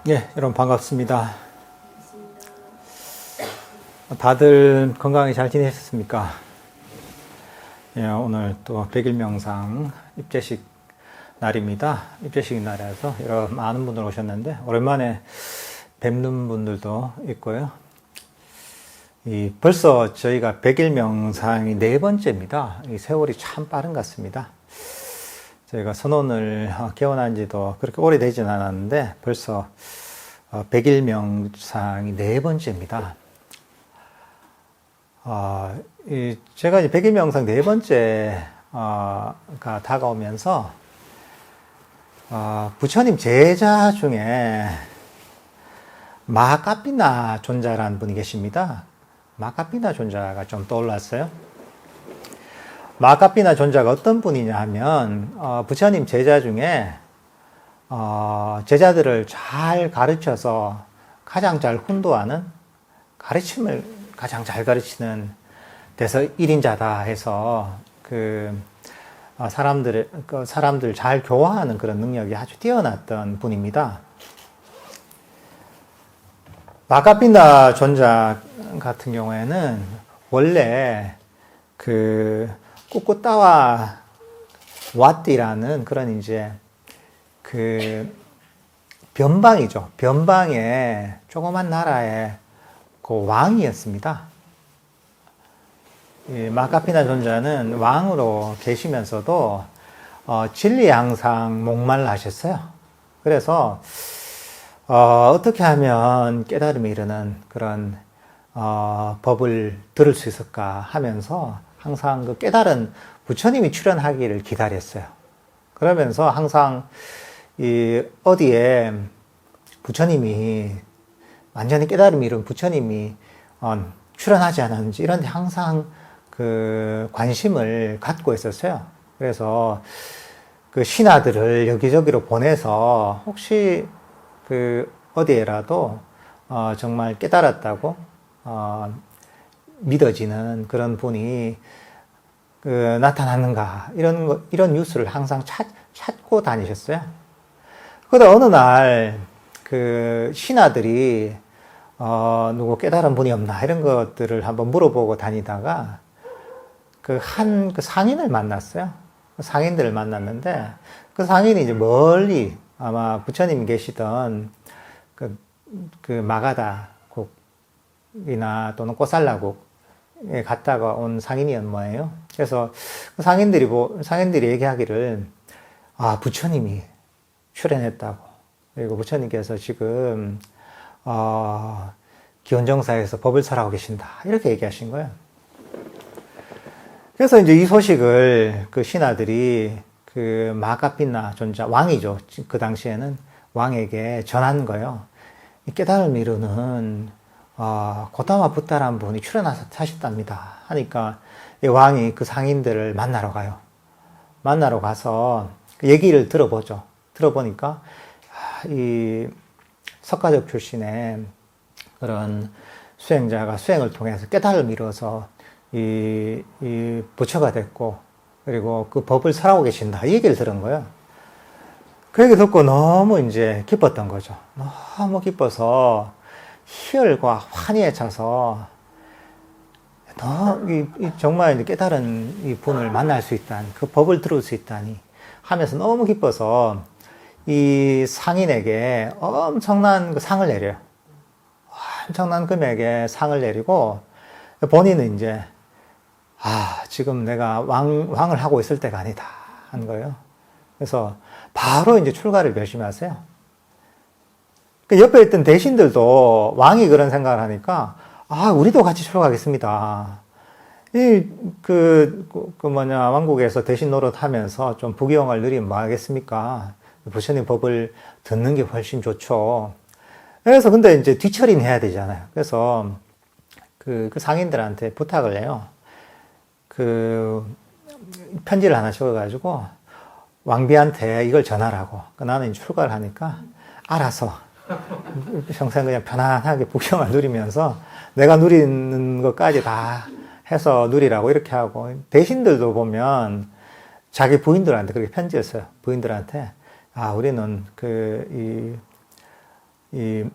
예, 여러분 반갑습니다. 다들 건강히 잘 지내셨습니까? 예, 오늘 또 100일 명상 입제식 날입니다. 입제식 날이라서 여러 많은 분들 오셨는데 오랜만에 뵙는 분들도 있고요. 벌써 저희가 100일 명상이 네 번째입니다. 이 세월이 참 빠른 것 같습니다. 저희가 선원을 개원한 지도 그렇게 오래되진 않았는데 벌써 100일 명상이 네 번째입니다. 제가 이제 100일 명상 네 번째가 다가오면서 부처님 제자 중에 마하카피나 존자라는 분이 계십니다. 마하카피나 존자가 좀 떠올랐어요. 마하카피나 존자가 어떤 분이냐 하면 부처님 제자 중에 제자들을 잘 가르쳐서 가장 잘 훈도하는, 가르침을 가장 잘 가르치는 데서 1인자다 해서 사람들 잘 교화하는 그런 능력이 아주 뛰어났던 분입니다. 마하카피나 존자 같은 경우에는 원래 꾸꾸따와 와띠라는 그런 이제 변방이죠. 변방의 조그만 나라의 그 왕이었습니다. 이 마하카피나 존자는 왕으로 계시면서도 진리에 항상 목말라 하셨어요. 그래서 어떻게 하면 깨달음에 이르는 그런 법을 들을 수 있을까 하면서 항상 그 깨달은 부처님이 출현하기를 기다렸어요. 그러면서 항상 어디에 부처님이 완전히 깨달음이 이룬 부처님이 출현하지 않았는지 이런 데 항상 관심을 갖고 있었어요. 그래서 그 신하들을 여기저기로 보내서 혹시 어디에라도 정말 깨달았다고 믿어지는 그런 분이 나타났는가 이런 뉴스를 항상 찾고 다니셨어요. 그러다 어느 날 신하들이 누구 깨달은 분이 없나 이런 것들을 한번 물어보고 다니다가 한 상인을 만났어요. 상인들을 만났는데 그 상인이 이제 멀리 아마 부처님이 계시던 마가다국이나 또는 꼬살라국에 갔다가 온 상인이었던 거예요. 그래서 그 상인들이 얘기하기를 부처님이 출현했다고. 그리고 부처님께서 지금 기원정사에서 법을 설하고 계신다. 이렇게 얘기하신 거예요. 그래서 이제 이 소식을 신하들이 마하카피나 존자, 왕이죠. 그 당시에는 왕에게 전한 거예요. 이 깨달음을 이루는 고타마 붓다라는 분이 출현하셨답니다. 하니까 이 왕이 그 상인들을 만나러 가요. 만나러 가서 얘기를 들어보죠. 들어보니까 이 석가적 출신의 그런 수행자가 수행을 통해서 깨달음을 이루어서 이 부처가 됐고 그리고 그 법을 설하고 계신다. 이 얘기를 들은 거예요. 그 얘기 듣고 너무 이제 기뻤던 거죠. 너무 기뻐서 희열과 환희에 차서 정말 이제 깨달은 이 분을 만날 수 있다니, 그 법을 들을 수 있다니 하면서 너무 기뻐서 이 상인에게 엄청난 그 상을 내려요. 엄청난 금액의 상을 내리고 본인은 이제 지금 내가 왕을 하고 있을 때가 아니다 한 거예요. 그래서 바로 이제 출가를 결심하세요. 옆에 있던 대신들도 왕이 그런 생각을 하니까 우리도 같이 출가하겠습니다. 왕국에서 대신 노릇하면서 좀 부귀영화를 누리면 뭐 하겠습니까? 부처님 법을 듣는 게 훨씬 좋죠. 그래서 근데 이제 뒤처리는 해야 되잖아요. 그래서 그 상인들한테 부탁을 해요. 편지를 하나 적어가지고 왕비한테 이걸 전하라고. 나는 이제 출가를 하니까 알아서 평생 그냥 편안하게 부귀영화를 누리면서 내가 누리는 것까지 다 해서 누리라고 이렇게 하고, 대신들도 보면 자기 부인들한테 그렇게 편지를 써요. 부인들한테 우리는 이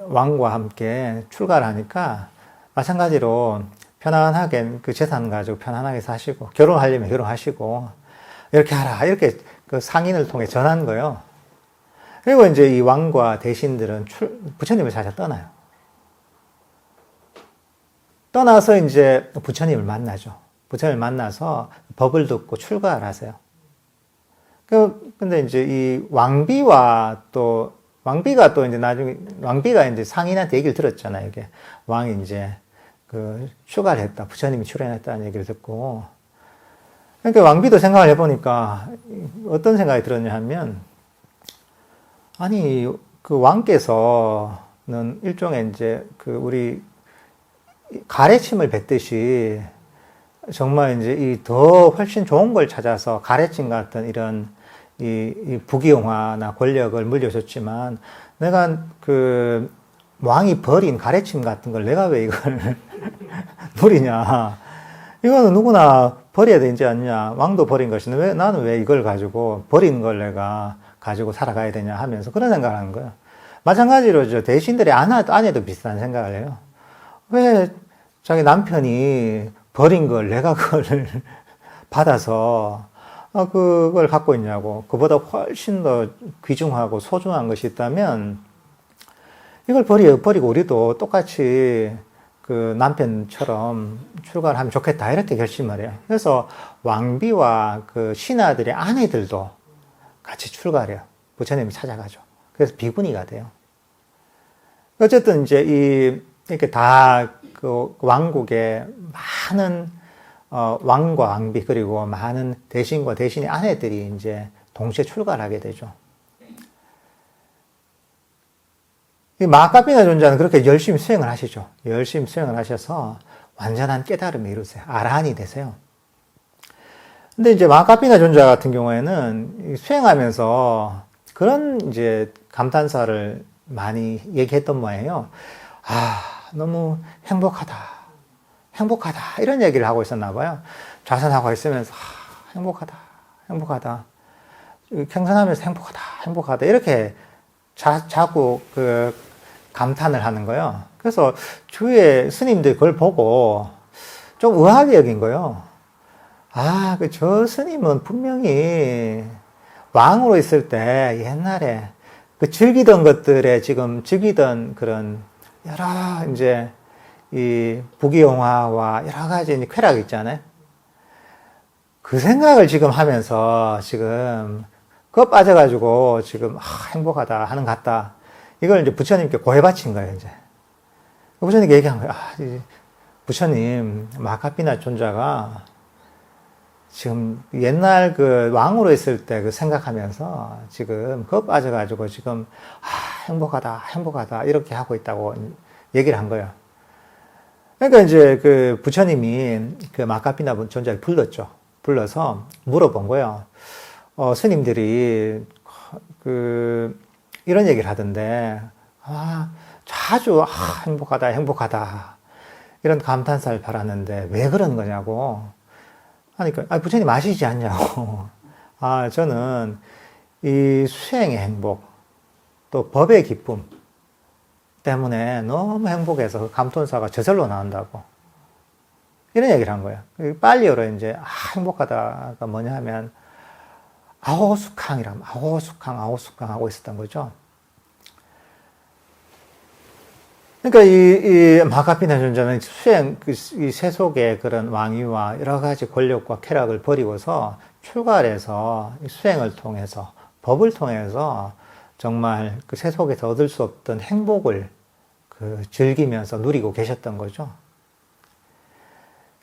왕과 함께 출가를 하니까 마찬가지로 편안하게 그 재산 가지고 편안하게 사시고 결혼하려면 결혼하시고 이렇게 하라 이렇게 그 상인을 통해 전한 거예요. 그리고 이제 이 왕과 대신들은 부처님을 찾아 떠나요. 떠나서 이제 부처님을 만나죠. 부처님을 만나서 법을 듣고 출가를 하세요. 근데 이제 이 왕비가 또 이제 나중에 왕비가 이제 상인한테 얘기를 들었잖아요. 이게 왕이 이제 그 출가를 했다. 부처님이 출연했다는 얘기를 듣고. 그러니까 왕비도 생각을 해보니까 어떤 생각이 들었냐 하면, 아니, 그 왕께서는 일종의 이제 그 우리 가래침을 뱉듯이 정말 이제 이 더 훨씬 좋은 걸 찾아서 가래침 같은 이런 이 부귀영화나 권력을 물려줬지만 내가 그 왕이 버린 가래침 같은 걸 내가 왜 이걸 누리냐. 이거는 누구나 버려야 되지 않냐. 왕도 버린 것인데 나는 왜 이걸 가지고 버린 걸 내가 가지고 살아가야 되냐 하면서 그런 생각을 하는 거예요. 마찬가지로 저 대신들의 아내도 비슷한 생각을 해요. 왜 자기 남편이 버린 걸 내가 그걸 받아서 그걸 갖고 있냐고. 그보다 훨씬 더 귀중하고 소중한 것이 있다면 이걸 버리고 우리도 똑같이 그 남편처럼 출가를 하면 좋겠다 이렇게 결심을 해요. 그래서 왕비와 그 신하들의 아내들도 같이 출가를 해요. 부처님이 찾아가죠. 그래서 비구니가 돼요. 어쨌든 이제 이렇게 다 그 왕국의 많은 왕과 왕비 그리고 많은 대신과 대신의 아내들이 이제 동시에 출가를 하게 되죠. 이 마하카피나 존자는 그렇게 열심히 수행을 하시죠. 열심히 수행을 하셔서 완전한 깨달음을 이루세요. 아라한이 되세요. 근데 이제 마하카피나 존자 같은 경우에는 수행하면서 그런 이제 감탄사를 많이 얘기했던 모양이에요. 너무 행복하다. 이런 얘기를 하고 있었나 봐요. 좌선하고 있으면서 행복하다. 경선하면서 행복하다. 이렇게 자꾸 그 감탄을 하는 거예요. 그래서 주위에 스님들이 그걸 보고 좀 의아하게 여긴 거예요. 저 스님은 분명히 왕으로 있을 때 옛날에 그 즐기던 것들에 지금 즐기던 그런 여러 이제 이 부귀영화와 여러 가지 쾌락이 있잖아요. 그 생각을 지금 하면서 지금 그거 빠져가지고 지금 행복하다 하는 것 같다. 이걸 이제 부처님께 고해 바친 거예요, 이제. 부처님께 얘기한 거예요. 부처님, 마하카피나 존자가 지금 옛날 그 왕으로 있을 때 그 생각하면서 지금 그거 빠져가지고 지금 행복하다 이렇게 하고 있다고 얘기를 한 거예요. 그러니까 이제 그 부처님이 그 마하카피나 존자를 불러서 물어본 거예요. 스님들이 이런 얘기를 하던데 자주 행복하다 이런 감탄사를 바랐는데 왜 그런 거냐고 하니까 부처님 아시지 않냐고. 저는 이 수행의 행복 또 법의 기쁨 때문에 너무 행복해서 그 감탄사가 저절로 나온다고 이런 얘기를 한 거예요. 빨리어로 이제 행복하다가 뭐냐 하면 아오숙항이라면 아오숙항 하고 있었던 거죠. 그러니까 이 마하카피나 존자는 이 세속의 그런 왕위와 여러 가지 권력과 쾌락을 버리고서 출가를 해서 수행을 통해서 법을 통해서 정말 그 세속에서 얻을 수 없던 행복을 즐기면서 누리고 계셨던 거죠.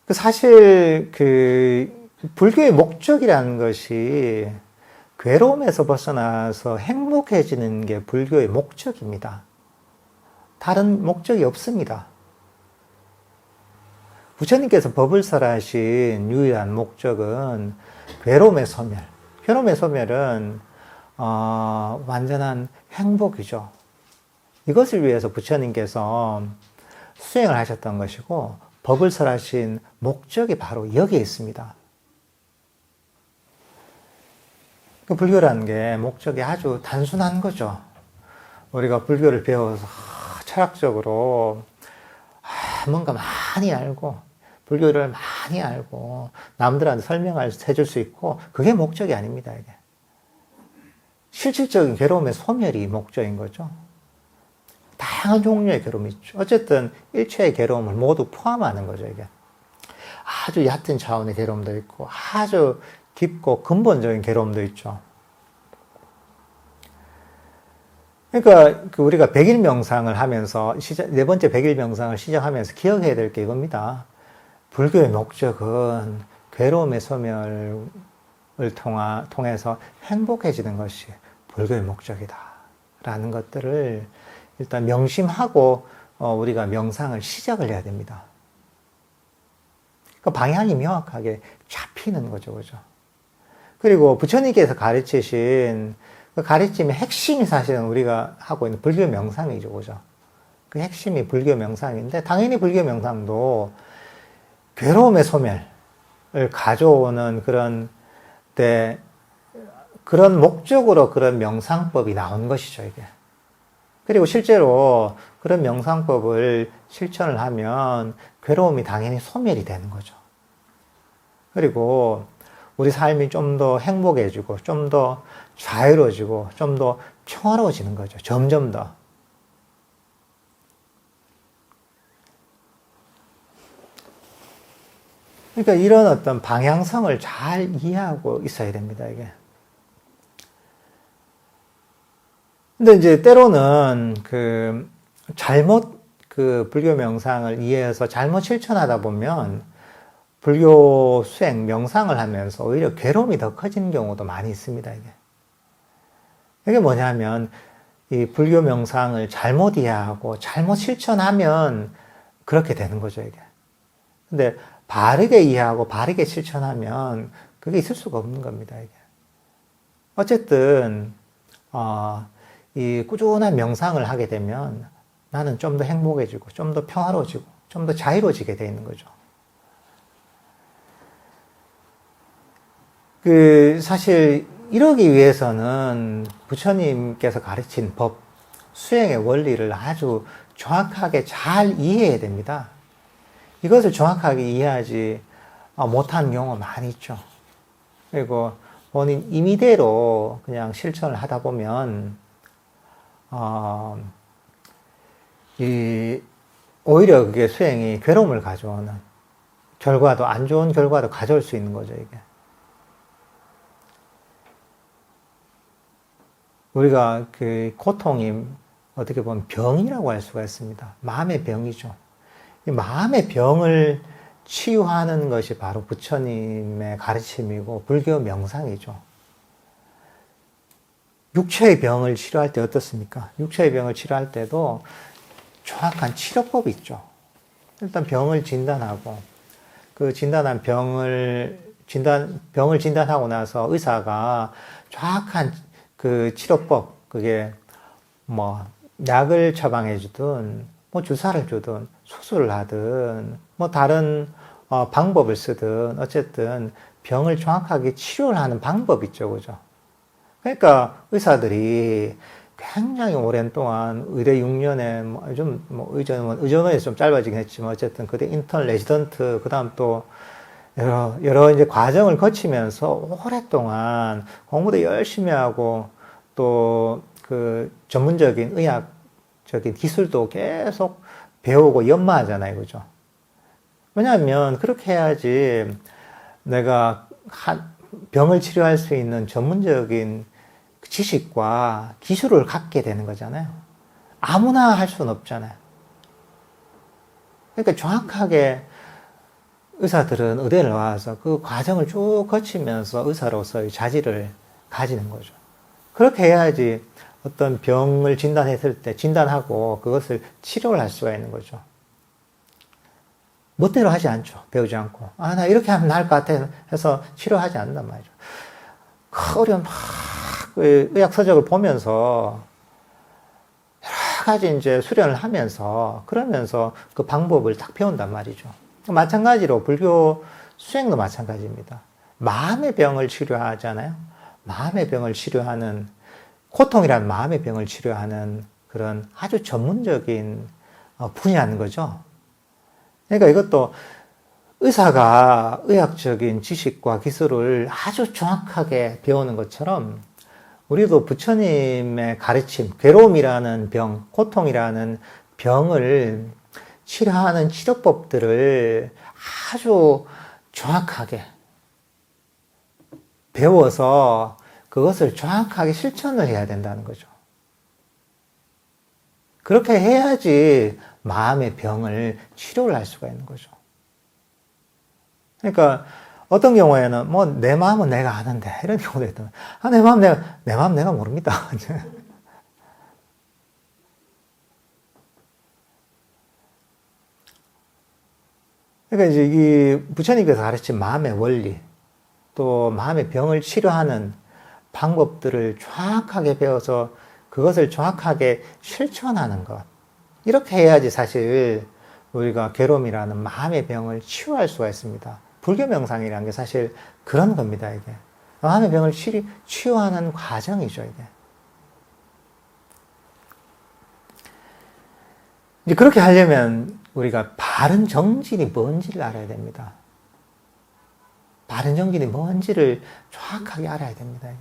사실 불교의 목적이라는 것이 괴로움에서 벗어나서 행복해지는 게 불교의 목적입니다. 다른 목적이 없습니다. 부처님께서 법을 설하신 유일한 목적은 괴로움의 소멸. 괴로움의 소멸은 완전한 행복이죠. 이것을 위해서 부처님께서 수행을 하셨던 것이고 법을 설하신 목적이 바로 여기에 있습니다. 불교라는 게 목적이 아주 단순한 거죠. 우리가 불교를 배워서 철학적으로 뭔가 많이 알고 불교를 많이 알고 남들한테 설명을 해줄 수 있고 그게 목적이 아닙니다. 이게 실질적인 괴로움의 소멸이 목적인 거죠. 다양한 종류의 괴로움이 있죠. 어쨌든 일체의 괴로움을 모두 포함하는 거죠. 이게 아주 얕은 차원의 괴로움도 있고 아주 깊고 근본적인 괴로움도 있죠. 그러니까 우리가 100일 명상을 하면서 네 번째 100일 명상을 시작하면서 기억해야 될 게 이겁니다. 불교의 목적은 괴로움의 소멸을 통해서 행복해지는 것이 불교의 목적이다 라는 것들을 일단 명심하고 우리가 명상을 시작을 해야 됩니다. 그 방향이 명확하게 잡히는 거죠, 그죠? 그리고 부처님께서 가르치신 그 가르침의 핵심이 사실은 우리가 하고 있는 불교 명상이죠, 그죠? 그 핵심이 불교 명상인데, 당연히 불교 명상도 괴로움의 소멸을 가져오는 그런 목적으로 그런 명상법이 나온 것이죠, 이게. 그리고 실제로 그런 명상법을 실천을 하면 괴로움이 당연히 소멸이 되는 거죠. 그리고 우리 삶이 좀 더 행복해지고, 좀 더 자유로워지고, 좀 더 평화로워지는 거죠. 점점 더. 그러니까 이런 어떤 방향성을 잘 이해하고 있어야 됩니다, 이게. 근데 이제 때로는 잘못 불교 명상을 이해해서 잘못 실천하다 보면 불교 수행, 명상을 하면서 오히려 괴로움이 더 커지는 경우도 많이 있습니다, 이게. 이게 뭐냐면, 이 불교 명상을 잘못 이해하고 잘못 실천하면 그렇게 되는 거죠, 이게. 근데 바르게 이해하고 바르게 실천하면 그게 있을 수가 없는 겁니다, 이게. 어쨌든, 이 꾸준한 명상을 하게 되면 나는 좀 더 행복해지고, 좀 더 평화로워지고, 좀 더 자유로워지게 되어 있는 거죠. 사실, 이러기 위해서는 부처님께서 가르친 법, 수행의 원리를 아주 정확하게 잘 이해해야 됩니다. 이것을 정확하게 이해하지 못하는 경우가 많이 있죠. 그리고 본인 임의대로 그냥 실천을 하다 보면, 오히려 그게 수행이 괴로움을 가져오는 결과도, 안 좋은 결과도 가져올 수 있는 거죠, 이게. 우리가 고통이 어떻게 보면 병이라고 할 수가 있습니다. 마음의 병이죠. 이 마음의 병을 치유하는 것이 바로 부처님의 가르침이고 불교 명상이죠. 육체의 병을 치료할 때 어떻습니까? 육체의 병을 치료할 때도 정확한 치료법이 있죠. 일단 병을 진단하고 그 진단한 병을 진단하고 나서 의사가 정확한 그 치료법, 그게 뭐 약을 처방해 주든 뭐 주사를 주든 수술을 하든 뭐 다른 방법을 쓰든 어쨌든 병을 정확하게 치료를 하는 방법이 있죠, 그죠? 그러니까 의사들이 굉장히 오랜 동안 의대 6년에 의전원이 좀 짧아지긴 했지만 어쨌든 그때 인턴, 레지던트, 그 다음 또 여러 이제 과정을 거치면서 오랫동안 공부도 열심히 하고 또 그 전문적인 의학적인 기술도 계속 배우고 연마하잖아요, 그죠? 왜냐하면 그렇게 해야지 내가 병을 치료할 수 있는 전문적인 지식과 기술을 갖게 되는 거잖아요. 아무나 할 수는 없잖아요. 그러니까 정확하게 의사들은 의대를 나와서 그 과정을 쭉 거치면서 의사로서의 자질을 가지는 거죠. 그렇게 해야지 어떤 병을 진단했을 때 진단하고 그것을 치료를 할 수가 있는 거죠. 멋대로 하지 않죠. 배우지 않고. 나 이렇게 하면 나을 것 같아 해서 치료하지 않는단 말이죠. 어려운 의학 서적을 보면서 여러 가지 이제 수련을 하면서 그러면서 그 방법을 딱 배운단 말이죠. 마찬가지로 불교 수행도 마찬가지입니다. 마음의 병을 치료하잖아요. 마음의 병을 치료하는 고통이란 마음의 병을 치료하는 그런 아주 전문적인 분야인 거죠. 그러니까 이것도 의사가 의학적인 지식과 기술을 아주 정확하게 배우는 것처럼 우리도 부처님의 가르침, 괴로움이라는 병, 고통이라는 병을 치료하는 치료법들을 아주 정확하게 배워서 그것을 정확하게 실천을 해야 된다는 거죠. 그렇게 해야지 마음의 병을 치료를 할 수가 있는 거죠. 그러니까 어떤 경우에는 뭐 내 마음은 내가 아는데 이런 경우도 있다. 내 마음 내가 모릅니다. 그러니까 이제 이 부처님께서 가르친 마음의 원리, 또 마음의 병을 치료하는 방법들을 정확하게 배워서 그것을 정확하게 실천하는 것. 이렇게 해야지 사실 우리가 괴로움이라는 마음의 병을 치유할 수가 있습니다. 불교 명상이라는 게 사실 그런 겁니다, 이게. 마음의 병을 치유하는 과정이죠, 이게. 이제 그렇게 하려면 우리가 바른 정진이 뭔지를 알아야 됩니다. 바른 정진이 뭔지를 정확하게 알아야 됩니다, 이게.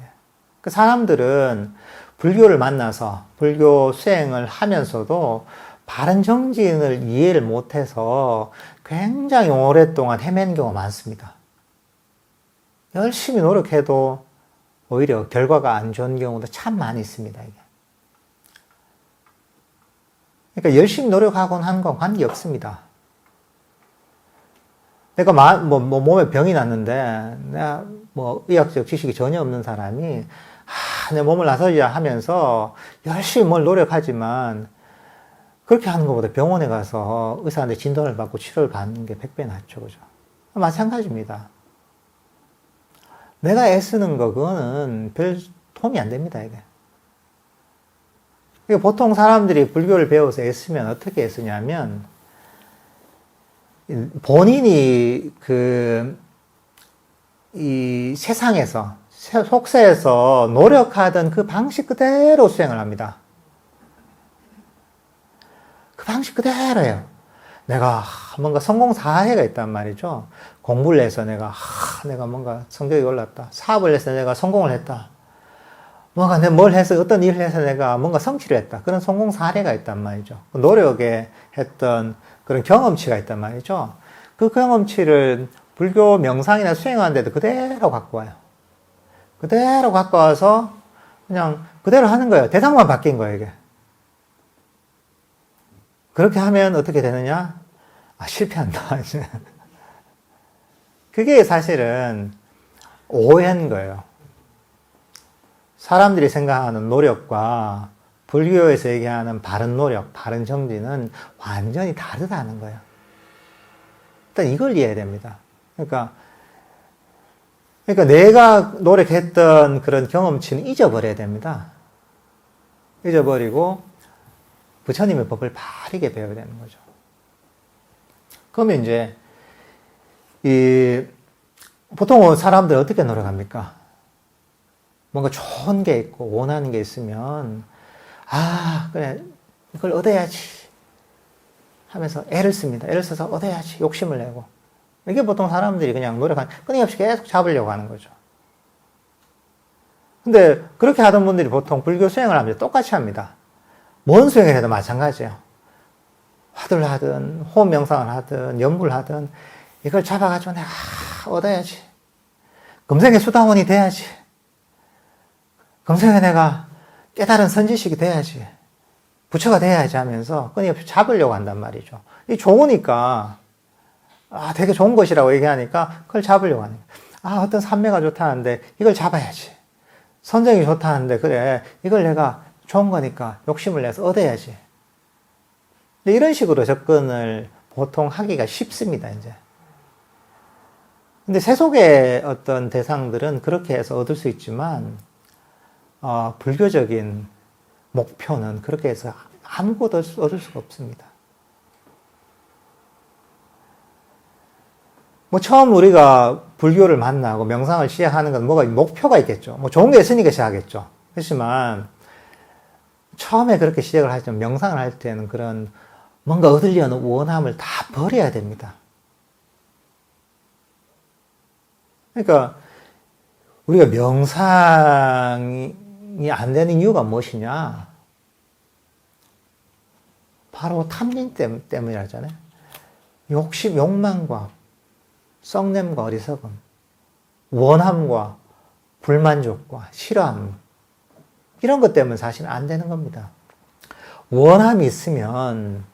그 사람들은 불교를 만나서 불교 수행을 하면서도 바른 정진을 이해를 못해서 굉장히 오랫동안 헤매는 경우가 많습니다. 열심히 노력해도 오히려 결과가 안 좋은 경우도 참 많이 있습니다, 이게. 그러니까 열심히 노력하고는 한 건 관계없습니다. 내가 몸에 병이 났는데, 내가 의학적 지식이 전혀 없는 사람이, 내 몸을 나서야 하면서 열심히 뭘 노력하지만, 그렇게 하는 것보다 병원에 가서 의사한테 진단을 받고 치료를 받는 게 100배 낫죠, 그죠? 마찬가지입니다. 내가 애쓰는 거, 그거는 별 도움이 안 됩니다, 이게. 보통 사람들이 불교를 배워서 애쓰면 어떻게 애쓰냐면, 본인이 이 세상에서, 속세에서 노력하던 그 방식 그대로 수행을 합니다. 그 방식 그대로예요. 내가 뭔가 성공사회가 있단 말이죠. 공부를 해서 내가 뭔가 성적이 올랐다. 사업을 해서 내가 성공을 했다. 뭔가 내가 뭘 해서, 어떤 일을 해서 내가 뭔가 성취를 했다. 그런 성공 사례가 있단 말이죠. 노력에 했던 그런 경험치가 있단 말이죠. 그 경험치를 불교 명상이나 수행하는데도 그대로 갖고 와요. 그대로 갖고 와서 그냥 그대로 하는 거예요. 대상만 바뀐 거예요, 이게. 그렇게 하면 어떻게 되느냐? 실패한다. 그게 사실은 오해인 거예요. 사람들이 생각하는 노력과 불교에서 얘기하는 바른 노력, 바른 정진은 완전히 다르다는 거예요. 일단 이걸 이해해야 됩니다. 그러니까 내가 노력했던 그런 경험치는 잊어버려야 됩니다. 잊어버리고 부처님의 법을 바르게 배워야 되는 거죠. 그러면 이제 보통 사람들 어떻게 노력합니까? 뭔가 좋은 게 있고 원하는 게 있으면 그래 이걸 얻어야지 하면서 애를 씁니다. 애를 써서 얻어야지 욕심을 내고, 이게 보통 사람들이 그냥 끊임없이 계속 잡으려고 하는 거죠. 근데 그렇게 하던 분들이 보통 불교 수행을 하면 똑같이 합니다. 뭔 수행을 해도 마찬가지예요. 화두를 하든 호흡 명상을 하든 연구를 하든 이걸 잡아가지고 내가 얻어야지, 금생의 수다원이 돼야지, 금생에 내가 깨달은 선지식이 돼야지, 부처가 돼야지 하면서 끊임없이 잡으려고 한단 말이죠. 이 좋으니까, 되게 좋은 것이라고 얘기하니까 그걸 잡으려고 하는 거예요. 어떤 삼매가 좋다는데 이걸 잡아야지. 선정이 좋다는데 그래, 이걸 내가 좋은 거니까 욕심을 내서 얻어야지. 이런 식으로 접근을 보통 하기가 쉽습니다, 이제. 근데 세속의 어떤 대상들은 그렇게 해서 얻을 수 있지만, 불교적인 목표는 그렇게 해서 아무것도 얻을 수가 없습니다. 처음 우리가 불교를 만나고 명상을 시작하는 건 뭐가 목표가 있겠죠. 좋은 게 있으니까 시작하겠죠. 그렇지만 처음에 그렇게 시작을 하지만 명상을 할 때는 그런 뭔가 얻으려는 원함을 다 버려야 됩니다. 그러니까 우리가 명상이 안 되는 이유가 무엇이냐? 바로 탐진 때문이라잖아요. 욕심, 욕망과 썩냄과 어리석음, 원함과 불만족과 싫어함, 이런 것 때문에 사실 안 되는 겁니다. 원함이 있으면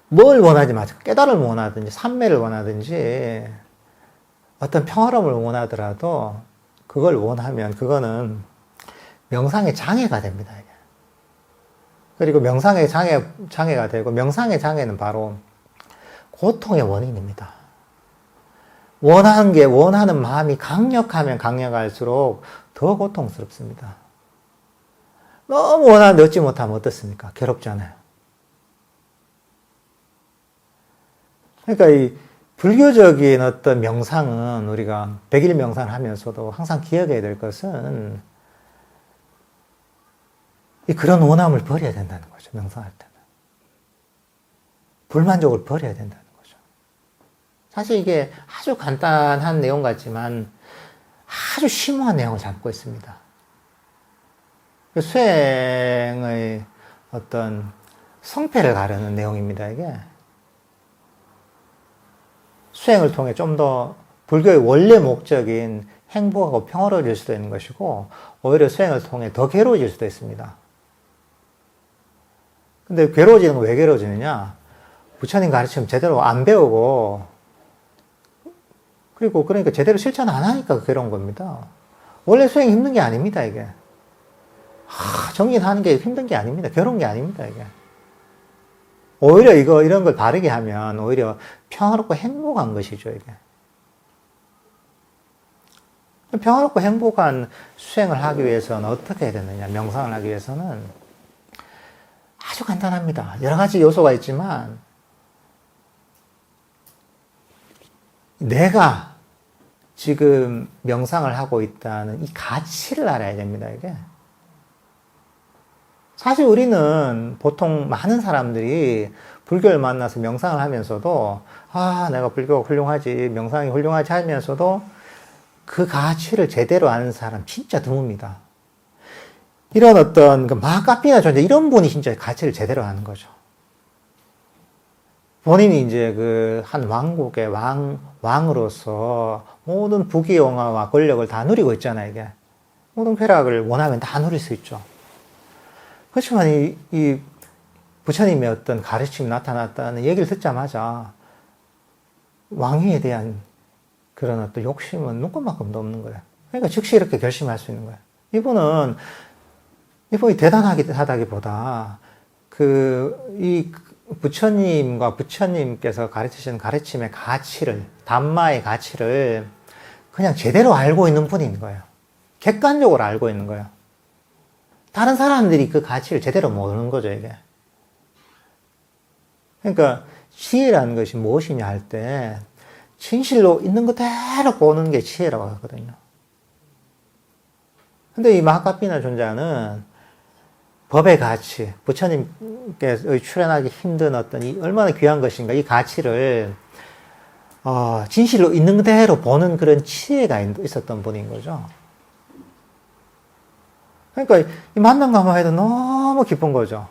뭘 원하지 마세요. 깨달음을 원하든지 삼매를 원하든지 어떤 평화로움을 원하더라도 그걸 원하면 그거는 명상의 장애가 됩니다. 그리고 명상의 장애가 되고, 명상의 장애는 바로 고통의 원인입니다. 원하는 마음이 강력하면 강력할수록 더 고통스럽습니다. 너무 원하는데 얻지 못하면 어떻습니까? 괴롭잖아요. 그러니까 이 불교적인 어떤 명상은 우리가 100일 명상을 하면서도 항상 기억해야 될 것은 그런 원함을 버려야 된다는 거죠. 명상할 때는. 불만족을 버려야 된다는 거죠. 사실 이게 아주 간단한 내용 같지만 아주 심오한 내용을 담고 있습니다. 수행의 어떤 성패를 가르는 내용입니다, 이게. 수행을 통해 좀 더 불교의 원래 목적인 행복하고 평화로워질 수도 있는 것이고, 오히려 수행을 통해 더 괴로워질 수도 있습니다. 근데 괴로워지는 건 왜 괴로워지느냐? 부처님 가르침 제대로 안 배우고, 그리고 그러니까 제대로 실천 안 하니까 괴로운 겁니다. 원래 수행이 힘든 게 아닙니다, 이게. 정리하는 게 힘든 게 아닙니다. 괴로운 게 아닙니다, 이게. 오히려 이런 걸 바르게 하면 오히려 평화롭고 행복한 것이죠, 이게. 평화롭고 행복한 수행을 하기 위해서는 어떻게 해야 되느냐, 명상을 하기 위해서는 아주 간단합니다. 여러 가지 요소가 있지만, 내가 지금 명상을 하고 있다는 이 가치를 알아야 됩니다, 이게. 사실 우리는 보통 많은 사람들이 불교를 만나서 명상을 하면서도, 내가 불교가 훌륭하지, 명상이 훌륭하지 하면서도 그 가치를 제대로 아는 사람 진짜 드뭅니다. 이런 어떤 마카피나 존재, 이런 분이 진짜 가치를 제대로 아는 거죠. 본인이 이제 한 왕국의 왕으로서 모든 부귀영화와 권력을 다 누리고 있잖아요, 이게. 모든 쾌락을 원하면 다 누릴 수 있죠. 그렇지만 이 부처님의 어떤 가르침이 나타났다는 얘기를 듣자마자 왕위에 대한 그런 어떤 욕심은 눈꽃만큼도 없는 거예요. 그러니까 즉시 이렇게 결심할 수 있는 거예요. 이분이 대단하다기보다 이 부처님과 부처님께서 가르치신 가르침의 가치를, 담마의 가치를 그냥 제대로 알고 있는 분인 거예요. 객관적으로 알고 있는 거예요. 다른 사람들이 그 가치를 제대로 모르는 거죠, 이게. 그러니까 지혜라는 것이 무엇이냐 할 때 진실로 있는 그대로 보는 게 지혜라고 하거든요. 근데 이 마하카피나 존자는 법의 가치, 부처님께서 출현하기 힘든 어떤 얼마나 귀한 것인가, 이 가치를 진실로 있는 그대로 보는 그런 지혜가 있었던 분인 거죠. 그러니까 이 만난 것만 해도 너무 기쁜 거죠.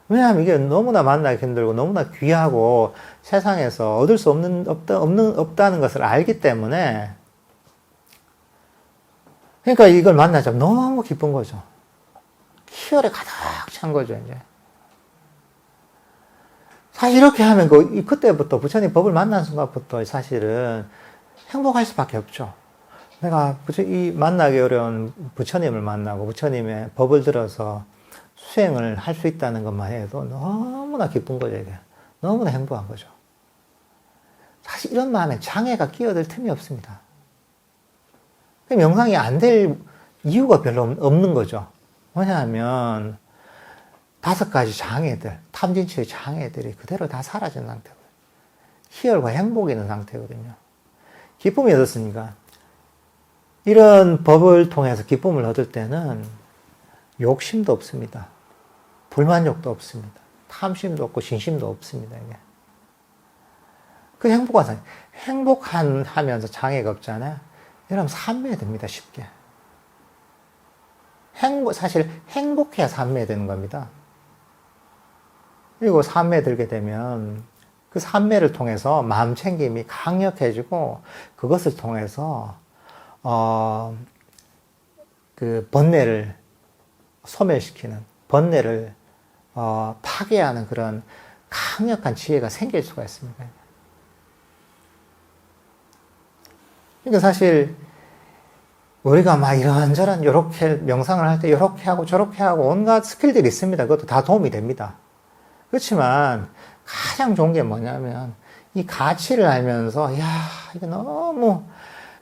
왜냐하면 이게 너무나 만나기 힘들고 너무나 귀하고 세상에서 얻을 수 없다는 것을 알기 때문에, 그러니까 이걸 만나자면 너무 기쁜 거죠. 희열에 가득 찬 거죠, 이제. 사실 이렇게 하면 그때부터 부처님 법을 만난 순간부터 사실은 행복할 수밖에 없죠. 내가 이 만나기 어려운 부처님을 만나고 부처님의 법을 들어서 수행을 할 수 있다는 것만 해도 너무나 기쁜 거죠, 이게. 너무나 행복한 거죠. 사실 이런 마음에 장애가 끼어들 틈이 없습니다. 명상이 안 될 이유가 별로 없는 거죠. 뭐냐면 5가지 장애들, 탐진치의 장애들이 그대로 다 사라진 상태고요. 희열과 행복이 있는 상태거든요. 기쁨이 어떻습니까? 이런 법을 통해서 기쁨을 얻을 때는 욕심도 없습니다. 불만족도 없습니다. 탐심도 없고 진심도 없습니다. 이게. 그 행복한 상태. 하면서 장애가 없잖아요. 여러분 삼매됩니다. 쉽게. 사실 행복해야 삼매되는 겁니다. 그리고 삼매들게 되면 그 삼매를 통해서 마음 챙김이 강력해지고 그것을 통해서 그 번뇌를 소멸시키는 번뇌를 파괴하는 그런 강력한 지혜가 생길 수가 있습니다. 그러니까 사실 우리가 막 이런저런 이렇게 명상을 할 때 이렇게 하고 저렇게 하고 온갖 스킬들이 있습니다. 그것도 다 도움이 됩니다. 그렇지만 가장 좋은 게 뭐냐면 이 가치를 알면서 야 이게 너무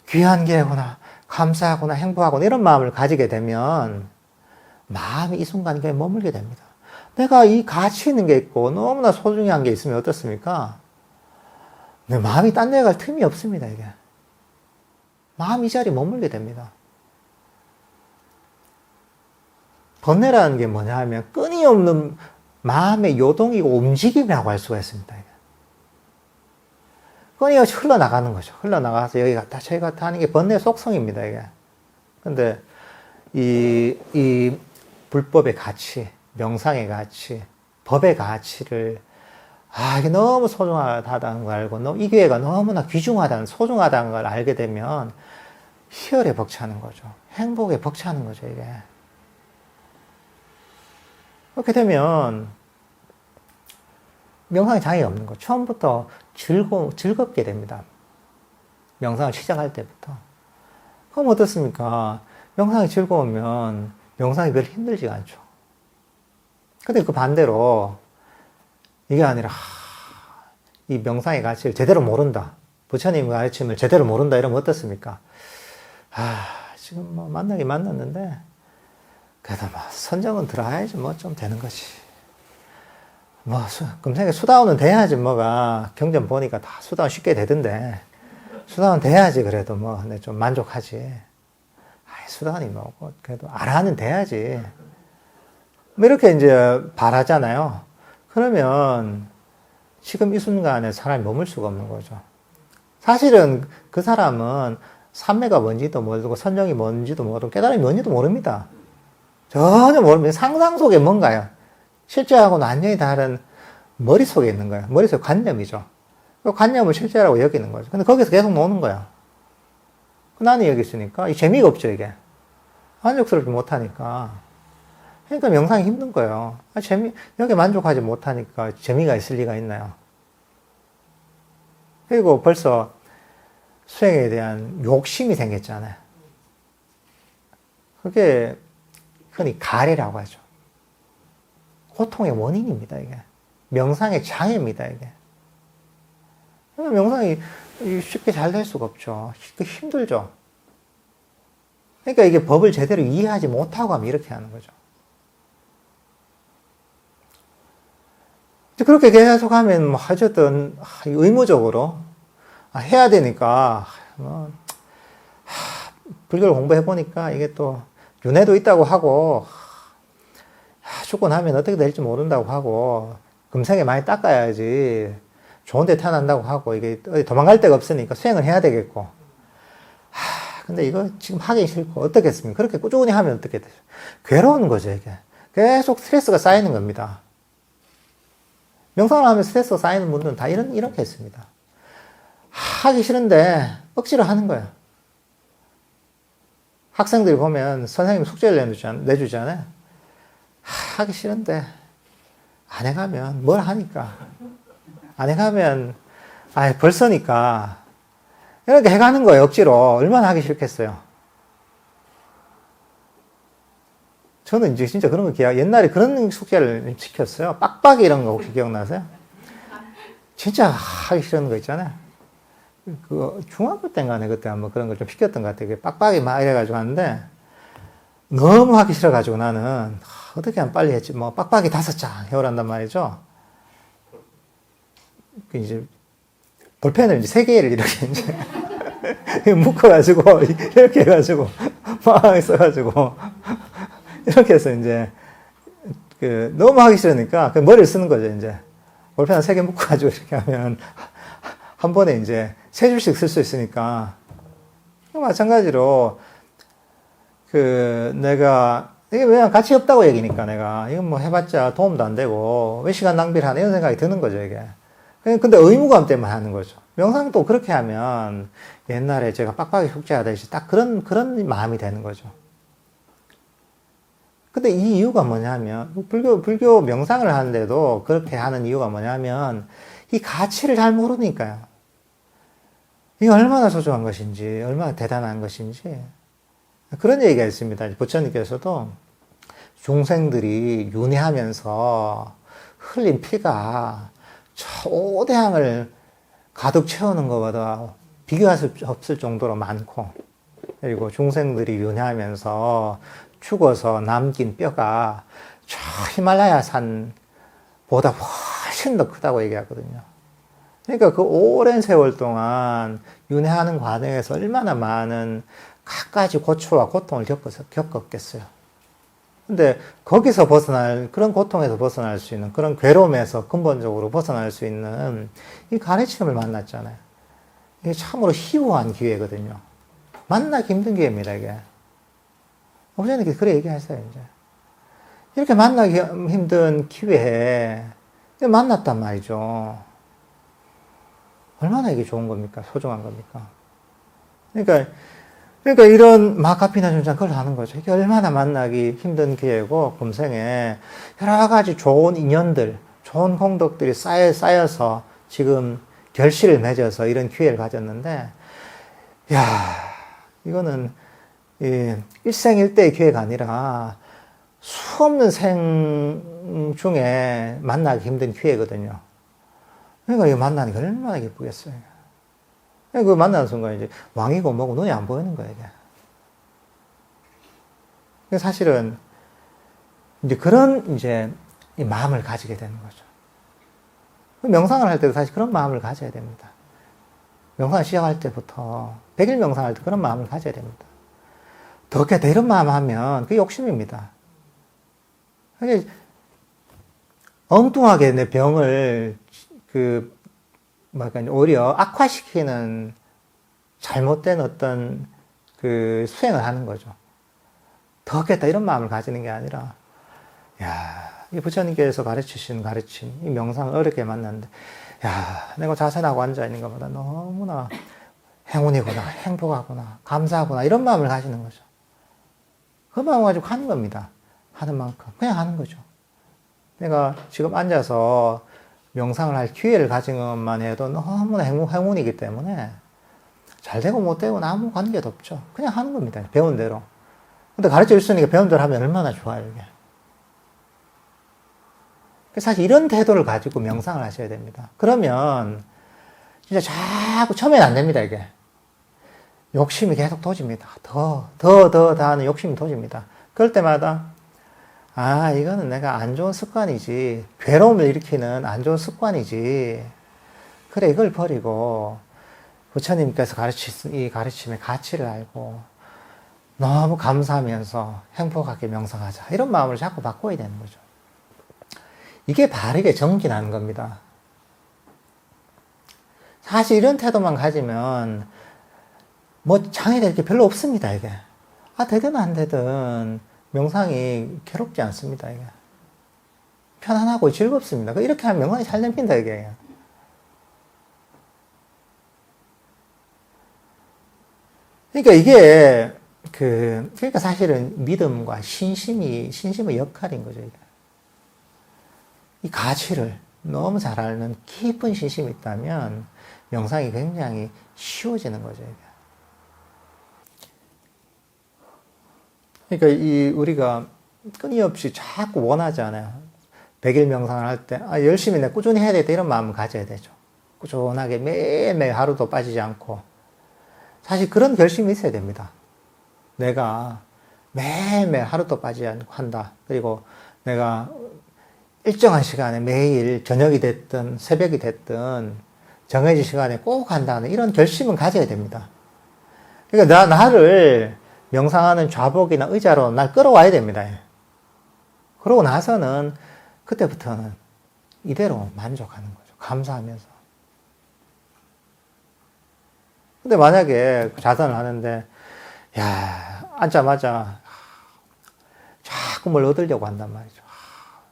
귀한 게구나 감사하구나 행복하구나 이런 마음을 가지게 되면 마음이 이 순간에 머물게 됩니다. 내가 이 가치 있는 게 있고 너무나 소중한 게 있으면 어떻습니까? 내 마음이 딴 데 갈 틈이 없습니다. 이게 마음이 이 자리에 머물게 됩니다. 번뇌라는 게 뭐냐 하면 끊임없는 마음의 요동이고 움직임이라고 할 수가 있습니다. 끊임없이 흘러나가는 거죠. 흘러나가서 여기 갔다 저기 갔다 하는 게 번뇌의 속성입니다. 이게. 근데 이 불법의 가치, 명상의 가치, 법의 가치를 이게 너무 소중하다는 걸 알고 이 기회가 너무나 귀중하다는 소중하다는 걸 알게 되면 희열에 벅차는 거죠. 행복에 벅차는 거죠. 이게. 그렇게 되면 명상에 장애가 없는 거죠. 처음부터 즐겁게 됩니다. 명상을 시작할 때부터. 그럼 어떻습니까? 명상이 즐거우면 명상이 별로 힘들지가 않죠. 근데 그 반대로 이게 아니라 이 명상의 가치를 제대로 모른다. 부처님의 가르침을 제대로 모른다. 이러면 어떻습니까? 지금 뭐 만나긴 만났는데 그래도 뭐 선정은 들어야지 뭐 좀 되는 거지. 뭐 금생에 수다원은 돼야지 뭐가 경전 보니까 다 수다원 쉽게 되던데 수다원 돼야지 그래도 뭐 좀 만족하지. 수다원이 뭐고 그래도 알아는 돼야지. 뭐 이렇게 이제 바라잖아요. 그러면 지금 이 순간에 사람이 머물 수가 없는 거죠. 사실은 그 사람은 삼매가 뭔지도 모르고 선정이 뭔지도 모르고 깨달음이 뭔지도 모릅니다. 전혀 모릅니다. 상상 속에 뭔가요? 실제하고는 완전히 다른 머릿속에 있는 거예요. 머릿속 관념이죠. 그 관념을 실제라고 여기는 거죠. 근데 거기서 계속 노는 거야. 나는 여기 있으니까 재미가 없죠, 이게. 만족스럽지 못하니까. 그러니까 명상이 힘든 거예요. 여기 만족하지 못하니까 재미가 있을 리가 있나요? 그리고 벌써 수행에 대한 욕심이 생겼잖아요. 그게 흔히 가래라고 하죠. 고통의 원인입니다, 이게. 명상의 장애입니다, 이게. 명상이 쉽게 잘 될 수가 없죠. 힘들죠. 그러니까 이게 법을 제대로 이해하지 못하고 하면 이렇게 하는 거죠. 그렇게 계속 하면 뭐 어쨌든 의무적으로 해야 되니까 불교를 공부해 보니까 이게 또 윤회도 있다고 하고 죽고 나면 어떻게 될지 모른다고 하고 금생에 많이 닦아야지 좋은 데 태어난다고 하고 이게 어디 도망갈 데가 없으니까 수행을 해야 되겠고 근데 이거 지금 하기 싫고 어떻겠습니까? 그렇게 꾸준히 하면 어떻게 되죠? 괴로운 거죠, 이게. 계속 스트레스가 쌓이는 겁니다. 명상을 하면 스트레스가 쌓이는 분들은 다 이렇게 했습니다. 하기 싫은데 억지로 하는 거예요. 학생들이 보면 선생님 숙제를 내주잖아요. 하기 싫은데 안 해가면 뭘 하니까. 안 해가면 벌써니까 이렇게 해가는 거예요. 억지로. 얼마나 하기 싫겠어요. 저는 이제 진짜 그런 거 옛날에 그런 숙제를 시켰어요. 빡빡이 이런 거 혹시 기억나세요? 진짜 하기 싫은 거 있잖아요. 그 중학교 때인가네 그때 한번 그런 걸 좀 시켰던 것 같아요. 빡빡이 막 이래가지고 하는데 너무 하기 싫어가지고 나는 어떻게 하면 빨리 했지. 뭐 빡빡이 5장 해오란단 말이죠. 이제 볼펜을 이제 3개를 이렇게 이제 묶어가지고 이렇게 해가지고 막 써가지고 이렇게 해서 이제, 너무 하기 싫으니까 그 머리를 쓰는 거죠, 이제. 볼펜 한 3개 묶어가지고 이렇게 하면 한 번에 이제 3줄씩 쓸 수 있으니까. 마찬가지로, 내가, 이게 왜 가치 없다고 얘기니까 내가. 이건 뭐 해봤자 도움도 안 되고, 왜 시간 낭비를 하나 이런 생각이 드는 거죠, 이게. 근데 의무감 때문에 하는 거죠. 명상도 그렇게 하면 옛날에 제가 빡빡이 숙제하듯이 딱 그런 마음이 되는 거죠. 근데 이 이유가 뭐냐면, 불교 명상을 하는데도 그렇게 하는 이유가 뭐냐면, 이 가치를 잘 모르니까요. 이게 얼마나 소중한 것인지, 얼마나 대단한 것인지. 그런 얘기가 있습니다. 부처님께서도 중생들이 윤회하면서 흘린 피가 저 오대양을 가득 채우는 것보다 비교할 수 없을 정도로 많고, 그리고 중생들이 윤회하면서 죽어서 남긴 뼈가 저 히말라야 산보다 훨씬 더 크다고 얘기하거든요. 그러니까 그 오랜 세월 동안 윤회하는 과정에서 얼마나 많은 갖가지 고초와 고통을 겪었겠어요. 근데 거기서 그런 고통에서 벗어날 수 있는, 그런 괴로움에서 근본적으로 벗어날 수 있는 이 가르침을 만났잖아요. 이게 참으로 희우한 기회거든요. 만나기 힘든 기회입니다, 이게. 부처님께서 그래 얘기하세요, 이제. 이렇게 만나기 힘든 기회에 만났단 말이죠. 얼마나 이게 좋은 겁니까? 소중한 겁니까? 그러니까 이런 마카피나 존장 그걸 하는 거죠. 이게 얼마나 만나기 힘든 기회고, 금생에 여러 가지 좋은 인연들, 좋은功德들이 쌓여서 지금 결실을 맺어서 이런 기회를 가졌는데, 이거는 일생일대의 기회가 아니라 수없는 생 중에 만나기 힘든 기회거든요. 그러니까 이거 만나는 게 얼마나 기쁘겠어요. 그 만나는 순간 이제 왕이고 뭐고 눈이 안 보이는 거예요, 이게. 사실은 이제 그런 이 마음을 가지게 되는 거죠. 명상을 할 때도 사실 그런 마음을 가져야 됩니다. 명상을 시작할 때부터 100일 명상할 때 그런 마음을 가져야 됩니다. 더 이런 마음 하면 그게 욕심입니다. 엉뚱하게 내 병을 오히려 악화시키는 잘못된 어떤 수행을 하는 거죠. 더 겠다 이런 마음을 가지는 게 아니라, 이 부처님께서 가르치신 가르침, 이 명상을 어렵게 만났는데, 내가 자세하고 앉아있는 것보다 너무나 행운이구나, 행복하구나, 감사하구나, 이런 마음을 가지는 거죠. 그 마음을 가지고 하는 겁니다. 하는 만큼. 그냥 하는 거죠. 내가 지금 앉아서 명상을 할 기회를 가진 것만 해도 너무나 행운이기 때문에 잘 되고 못 되고는 아무 관계도 없죠. 그냥 하는 겁니다. 배운 대로. 근데 가르쳐 줬으니까 배운 대로 하면 얼마나 좋아요, 이게. 사실 이런 태도를 가지고 명상을 하셔야 됩니다. 그러면 진짜 자꾸 처음엔 안 됩니다, 이게. 욕심이 계속 도집니다. 더 하는 욕심이 도집니다. 그럴 때마다 이거는 내가 안 좋은 습관이지. 괴로움을 일으키는 안 좋은 습관이지. 그래, 이걸 버리고 부처님께서 가르치신 이 가르침의 가치를 알고 너무 감사하면서 행복하게 명상하자. 이런 마음을 자꾸 바꿔야 되는 거죠. 이게 바르게 정진하는 겁니다. 사실 이런 태도만 가지면 장애될 게 별로 없습니다, 이게. 되든 안 되든 명상이 괴롭지 않습니다, 이게. 편안하고 즐겁습니다. 이렇게 하면 명상이 잘 됩니다, 이게. 그러니까 이게, 그러니까 사실은 믿음과 신심의 역할인 거죠, 이게. 이 가치를 너무 잘 알는 깊은 신심이 있다면 명상이 굉장히 쉬워지는 거죠, 이게. 그러니까 우리가 끊임없이 자꾸 원하잖아요. 100일 명상을 할 때, 열심히 내가 꾸준히 해야 되겠다 이런 마음을 가져야 되죠. 꾸준하게 매일매일 하루도 빠지지 않고. 사실 그런 결심이 있어야 됩니다. 내가 매일매일 하루도 빠지지 않고 한다. 그리고 내가 일정한 시간에 매일 저녁이 됐든 새벽이 됐든 정해진 시간에 꼭 한다는 이런 결심은 가져야 됩니다. 그러니까 나를 명상하는 좌복이나 의자로 날 끌어와야 됩니다. 그러고 나서는 그때부터는 이대로 만족하는 거죠. 감사하면서. 근데 만약에 자선을 하는데, 야, 앉자마자 자꾸 뭘 얻으려고 한단 말이죠.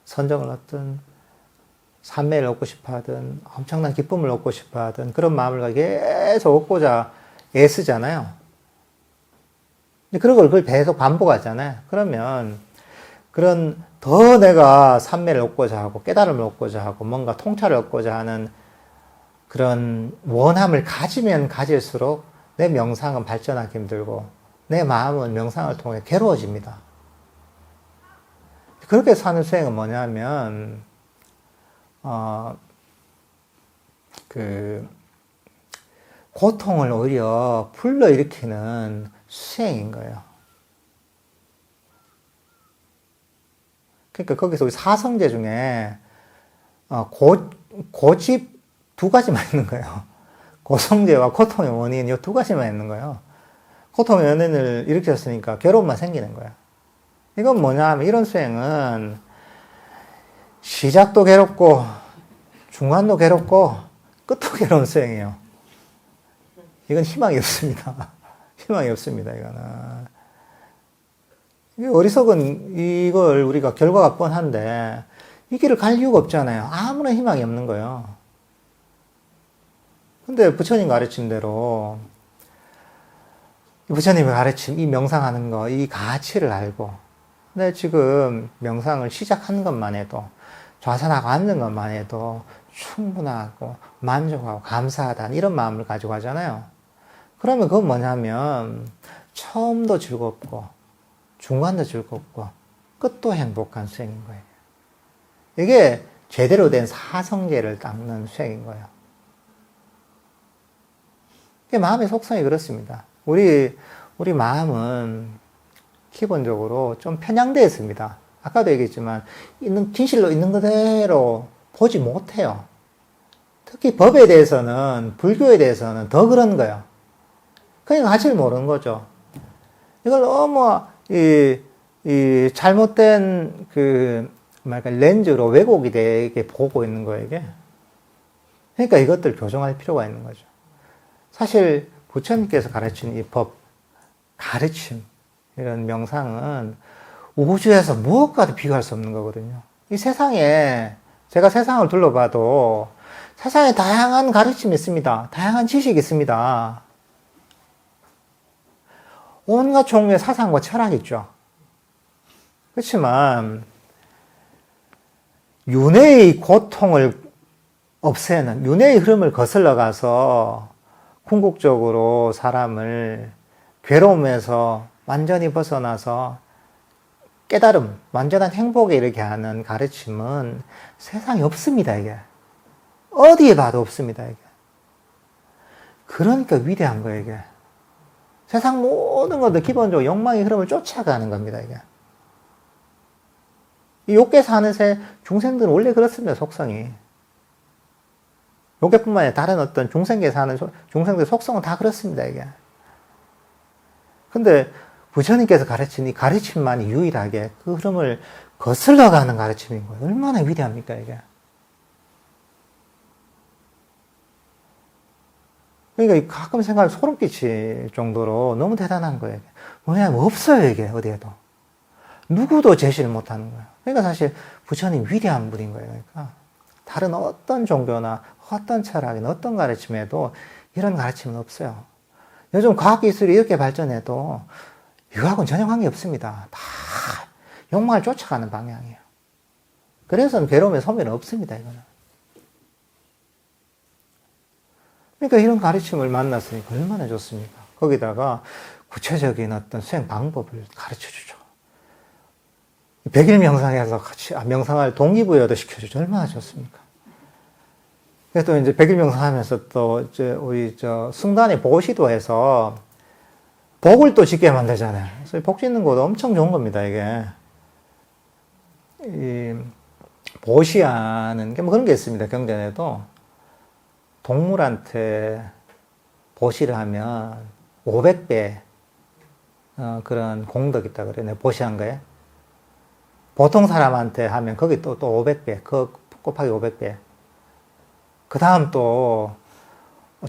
선정을 얻든, 산매를 얻고 싶어 하든, 엄청난 기쁨을 얻고 싶어 하든, 그런 마음을 계속 얻고자 애쓰잖아요. 그런 걸 그걸 계속 반복하잖아요. 그러면, 그런 더 내가 산매를 얻고자 하고, 깨달음을 얻고자 하고, 뭔가 통찰을 얻고자 하는 그런 원함을 가지면 가질수록 내 명상은 발전하기 힘들고, 내 마음은 명상을 통해 괴로워집니다. 그렇게 사는 수행은 뭐냐면, 고통을 오히려 불러일으키는 수행인 거예요. 그러니까 거기서 우리 사성제 중에, 고집 두 가지만 있는 거예요. 고성제와 고통의 원인, 이 두 가지만 있는 거예요. 고통의 원인을 일으켰으니까 괴로움만 생기는 거예요. 이건 뭐냐 하면 이런 수행은 시작도 괴롭고, 중간도 괴롭고, 끝도 괴로운 수행이에요. 이건 희망이 없습니다. 희망이 없습니다, 이거는. 어리석은 이걸 우리가 결과가 뻔한데, 이 길을 갈 이유가 없잖아요. 아무런 희망이 없는 거예요. 근데 부처님 가르침대로, 부처님이 가르침, 이 명상하는 거, 이 가치를 알고, 근데 지금 명상을 시작한 것만 해도, 좌선하고 앉는 것만 해도 충분하고 만족하고 감사하다 이런 마음을 가지고 하잖아요. 그러면 그건 뭐냐면 처음도 즐겁고 중간도 즐겁고 끝도 행복한 수행인 거예요. 이게 제대로 된 사성제를 닦는 수행인 거예요. 이게 마음의 속성이 그렇습니다. 우리 마음은 기본적으로 좀 편향되어 있습니다. 아까도 얘기했지만 진실로 있는 그대로 보지 못해요. 특히 법에 대해서는, 불교에 대해서는 더 그런 거예요. 그냥 가치를 모르는 거죠. 이걸 너무 이 잘못된 렌즈로 왜곡이 되게 보고 있는 거예요, 이게. 그러니까 이것들 교정할 필요가 있는 거죠. 사실 부처님께서 가르친 이 법, 가르침, 이런 명상은 우주에서 무엇과도 비교할 수 없는 거거든요. 이 세상에, 제가 세상을 둘러봐도 세상에 다양한 가르침이 있습니다. 다양한 지식이 있습니다. 온갖 종류의 사상과 철학이 있죠. 그렇지만 윤회의 고통을 없애는, 윤회의 흐름을 거슬러 가서 궁극적으로 사람을 괴로움에서 완전히 벗어나서 깨달음, 완전한 행복에 이르게 하는 가르침은 세상에 없습니다, 이게. 어디에 봐도 없습니다, 이게. 그러니까 위대한 거예요, 이게. 세상 모든 것도 기본적으로 욕망의 흐름을 쫓아가는 겁니다, 이게. 이 욕계 사는 중생들은 원래 그렇습니다, 속성이. 욕계뿐만 아니라 다른 어떤 중생계 사는 중생들 속성은 다 그렇습니다, 이게. 근데 부처님께서 가르친 이 가르침만이 유일하게 그 흐름을 거슬러 가는 가르침인 거예요. 얼마나 위대합니까, 이게. 그러니까 가끔 생각하면 소름 끼칠 정도로 너무 대단한 거예요. 뭐냐면 없어요, 이게, 어디에도. 누구도 제시를 못 하는 거예요. 그러니까 사실 부처님 위대한 분인 거예요. 그러니까 다른 어떤 종교나 어떤 철학이나 어떤 가르침에도 이런 가르침은 없어요. 요즘 과학기술이 이렇게 발전해도 유학은 전혀 관계 없습니다. 다 욕망을 쫓아가는 방향이에요. 그래서 괴로움의 소멸은 없습니다, 이거는. 그러니까 이런 가르침을 만났으니까 얼마나 좋습니까? 거기다가 구체적인 어떤 수행 방법을 가르쳐 주죠. 100일 명상에서 같이, 명상을 동기부여도 시켜주죠. 얼마나 좋습니까? 그래서 또 이제 100일 명상하면서 또 이제 우리 승단의 보시도 해서 복을 또 짓게 만들잖아요. 그래서 복 짓는 것도 엄청 좋은 겁니다, 이게. 이 보시하는 게 뭐 그런 게 있습니다, 경전에도. 동물한테 보시를 하면 500배 그런 공덕이 있다 그래요. 내가 보시한 거에. 보통 사람한테 하면 거기 또 500배, 그 곱하기 500배. 그 다음 또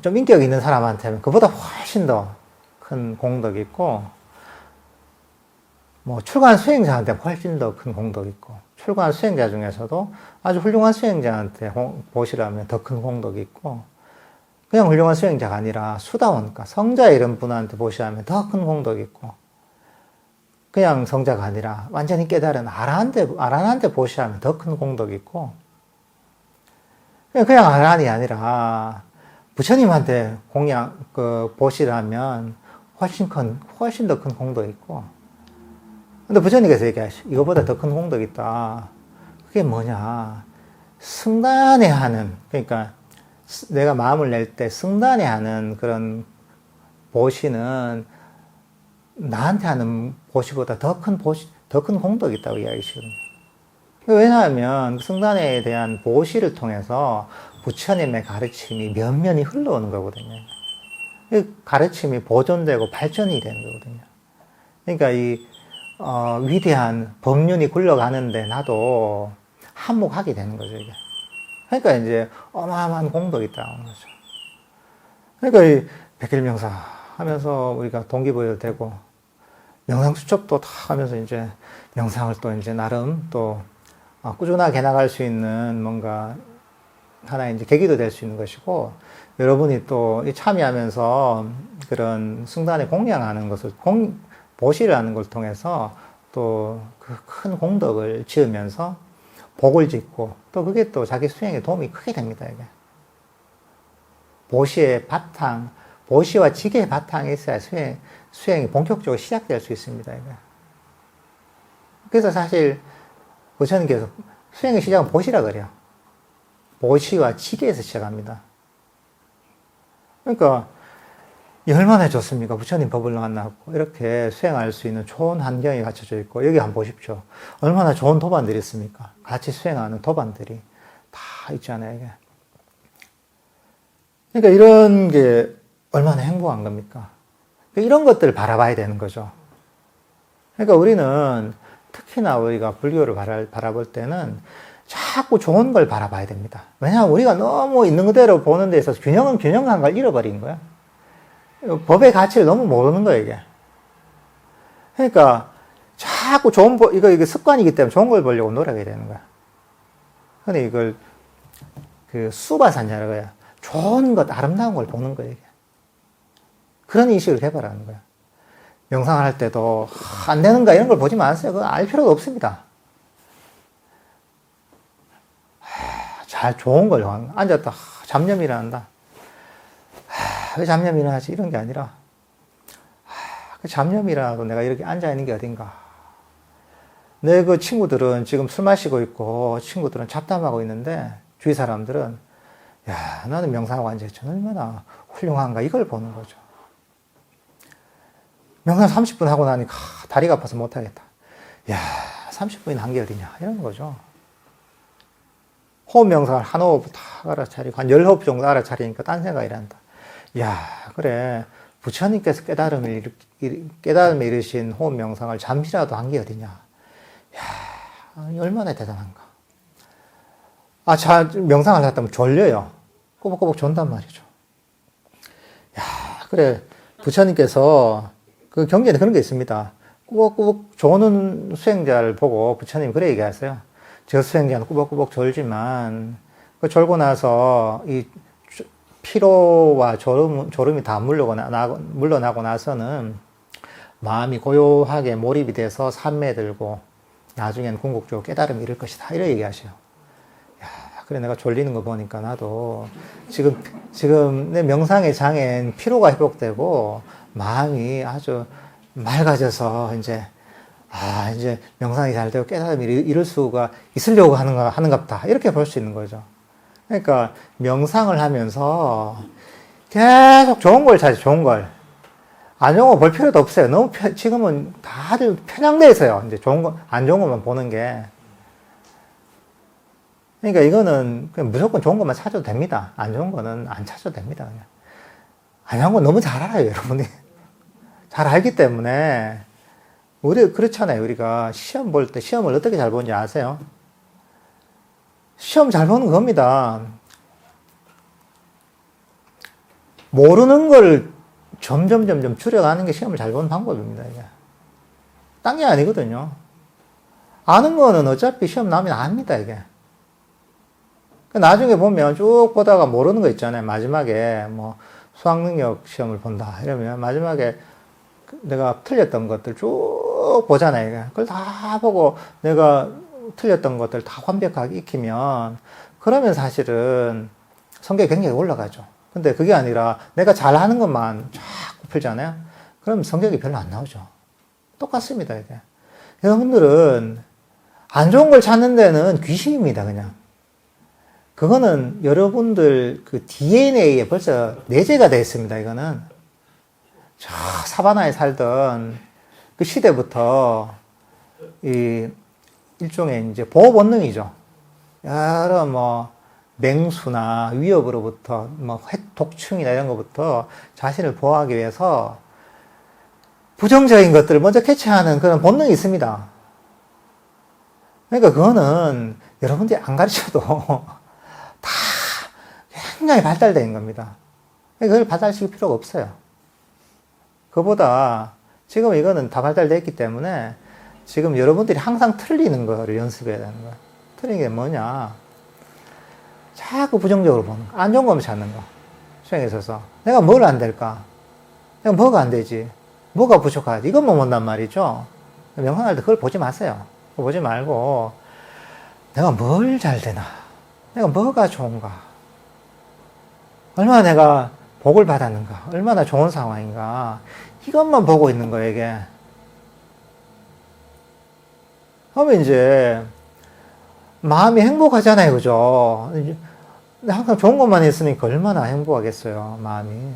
좀 인격 있는 사람한테 하면 그보다 훨씬 더 큰 공덕이 있고, 뭐 출가한 수행자한테 훨씬 더 큰 공덕이 있고, 출가한 수행자 중에서도 아주 훌륭한 수행자한테 보시라면 더 큰 공덕이 있고, 그냥 훌륭한 수행자가 아니라 수다원가, 성자 이런 분한테 보시라면 더 큰 공덕이 있고, 그냥 성자가 아니라 완전히 깨달은 아란한테 보시라면 더 큰 공덕이 있고, 그냥 아란이 아니라 부처님한테 보시라면 훨씬 더 큰 공덕이 있고, 근데 부처님께서 얘기하시죠. 이거보다 더 큰 공덕이 있다. 그게 뭐냐. 승단에 하는, 그러니까 내가 마음을 낼 때 승단에 하는 그런 보시는 나한테 하는 보시보다 더 큰 공덕이 있다고 이야기하시거든요. 왜냐하면 승단에 대한 보시를 통해서 부처님의 가르침이 면면이 흘러오는 거거든요. 가르침이 보존되고 발전이 되는 거거든요. 그러니까 위대한 법륜이 굴러가는데 나도 한몫하게 되는 거죠, 이게. 그러니까 이제 어마어마한 공덕이 있다는 거죠. 그러니까 이 백일명사 하면서 우리가 동기부여도 되고, 명상수첩도 다 하면서 이제 명상을 또 이제 나름 또 꾸준하게 나갈 수 있는 뭔가 하나의 이제 계기도 될 수 있는 것이고, 여러분이 또 참여하면서 그런 승단에 공양하는 것을, 보시를 하는 걸 통해서 또 그 큰 공덕을 지으면서 복을 짓고, 또 그게 또 자기 수행에 도움이 크게 됩니다, 이게. 보시의 바탕, 보시와 지계의 바탕이 있어야 수행이 본격적으로 시작될 수 있습니다, 이게. 그래서 사실, 부처님께서 수행의 시작은 보시라 그래요. 보시와 지계에서 시작합니다. 그러니까, 얼마나 좋습니까? 부처님 법을 만나고 이렇게 수행할 수 있는 좋은 환경이 갖춰져 있고, 여기 한번 보십시오. 얼마나 좋은 도반들이 있습니까? 같이 수행하는 도반들이 다 있잖아요, 이게. 그러니까 이런 게 얼마나 행복한 겁니까? 이런 것들을 바라봐야 되는 거죠. 그러니까 우리는 특히나 우리가 불교를 바라볼 때는 자꾸 좋은 걸 바라봐야 됩니다. 왜냐하면 우리가 너무 있는 그대로 보는 데 있어서 균형한 걸 잃어버린 거야. 법의 가치를 너무 모르는 거예요, 이게. 그러니까 자꾸 이게 습관이기 때문에 좋은 걸 보려고 노력해야 되는 거야. 근데 이걸 수바산자라고 해요. 좋은 것, 아름다운 걸 보는 거예요, 이게. 그런 인식을 개발하는 거야. 명상을 할 때도 안 되는가 이런 걸 보지 마세요. 그거 알 필요가 없습니다. 잘 좋은 걸 앉았다 잡념이 일어난다. 왜 잡념이 일어나지? 이런 게 아니라 그 잡념이라도 내가 이렇게 앉아있는 게 어딘가. 내 그 친구들은 지금 술 마시고 있고 친구들은 잡담하고 있는데 주위 사람들은 야, 나는 명상하고 앉아있지 얼마나 훌륭한가 이걸 보는 거죠. 명상 30분 하고 나니까 다리가 아파서 못하겠다. 야, 30분이 한 게 어디냐 이런 거죠. 호흡 명상을 한 호흡 다 알아차리고 한 10호흡 정도 알아차리니까 딴 생각이 난다. 야, 그래. 부처님께서 깨달음을 이루신 호흡 명상을 잠시라도 한 게 어디냐. 야, 얼마나 대단한가. 명상을 하다면 졸려요. 꼬박꼬박 존단 말이죠. 야, 그래. 부처님께서 그 경전에 그런 게 있습니다. 꾸벅꾸벅 조는 수행자를 보고 부처님 그래 얘기하세요. 저 수행자는 꾸벅꾸벅 졸지만 그 졸고 나서 이 피로와 졸음이 다 물러나고 나서는 마음이 고요하게 몰입이 돼서 산매들고 나중에는 궁극적으로 깨달음이 이룰 것이다. 이렇게 얘기하셔요. 야, 그래 내가 졸리는 거 보니까 나도 지금 내 명상의 장애는 피로가 회복되고 마음이 아주 맑아져서 이제 명상이 잘 되고 깨달음이 이룰 수가 있으려고 하는갑다. 이렇게 볼 수 있는 거죠. 그러니까 명상을 하면서 계속 좋은 걸 찾지, 좋은 걸. 안 좋은 거 볼 필요도 없어요. 너무 지금은 다들 편향돼 있어요. 이제 안 좋은 것만 보는 게. 그러니까 이거는 그냥 무조건 좋은 것만 찾아도 됩니다. 안 좋은 거는 안 찾아도 됩니다. 그냥. 안 좋은 건 너무 잘 알아요, 여러분이. 잘 알기 때문에 우리, 그렇잖아요. 우리가 시험 볼 때, 시험을 어떻게 잘 보는지 아세요? 시험 잘 보는 겁니다. 모르는 걸 점점 줄여가는 게 시험을 잘 보는 방법입니다, 이게. 딴 게 아니거든요. 아는 거는 어차피 시험 나오면 압니다, 이게. 나중에 보면 쭉 보다가 모르는 거 있잖아요. 마지막에 뭐 수학능력 시험을 본다. 이러면 마지막에 내가 틀렸던 것들 쭉 보잖아요. 이게. 그걸 다 보고 내가 틀렸던 것들 다 완벽하게 익히면 그러면 사실은 성격이 굉장히 올라가죠. 근데 그게 아니라 내가 잘하는 것만 자꾸 풀잖아요. 그럼 성격이 별로 안 나오죠. 똑같습니다, 이게. 여러분들은 안 좋은 걸 찾는 데는 귀신입니다, 그냥. 그거는 여러분들 그 DNA에 벌써 내재가 되어 있습니다, 이거는. 저 사바나에 살던 그 시대부터 이 일종의 이제 보호 본능이죠. 여러 뭐 맹수나 위협으로부터 뭐 독충이나 이런 것부터 자신을 보호하기 위해서 부정적인 것들을 먼저 캐치하는 그런 본능이 있습니다. 그러니까 그거는 여러분들이 안 가르쳐도 다 굉장히 발달된 겁니다. 그걸 발달시킬 필요가 없어요. 그보다 지금 이거는 다 발달되어 있기 때문에 지금 여러분들이 항상 틀리는 거를 연습해야 되는 거예요. 틀리는 게 뭐냐? 자꾸 부정적으로 보는 거. 안 좋은 것만 찾는 거. 수행에 있어서. 내가 뭘 안 될까? 내가 뭐가 안 되지? 뭐가 부족하지? 이것만 본단 말이죠. 명상할 때 그걸 보지 마세요. 그거 보지 말고 내가 뭘 잘 되나? 내가 뭐가 좋은가? 얼마나 내가 복을 받았는가? 얼마나 좋은 상황인가? 이것만 보고 있는 거예요, 이게. 그러면 이제 마음이 행복하잖아요, 그죠? 항상 좋은 것만 있으니까 얼마나 행복하겠어요, 마음이.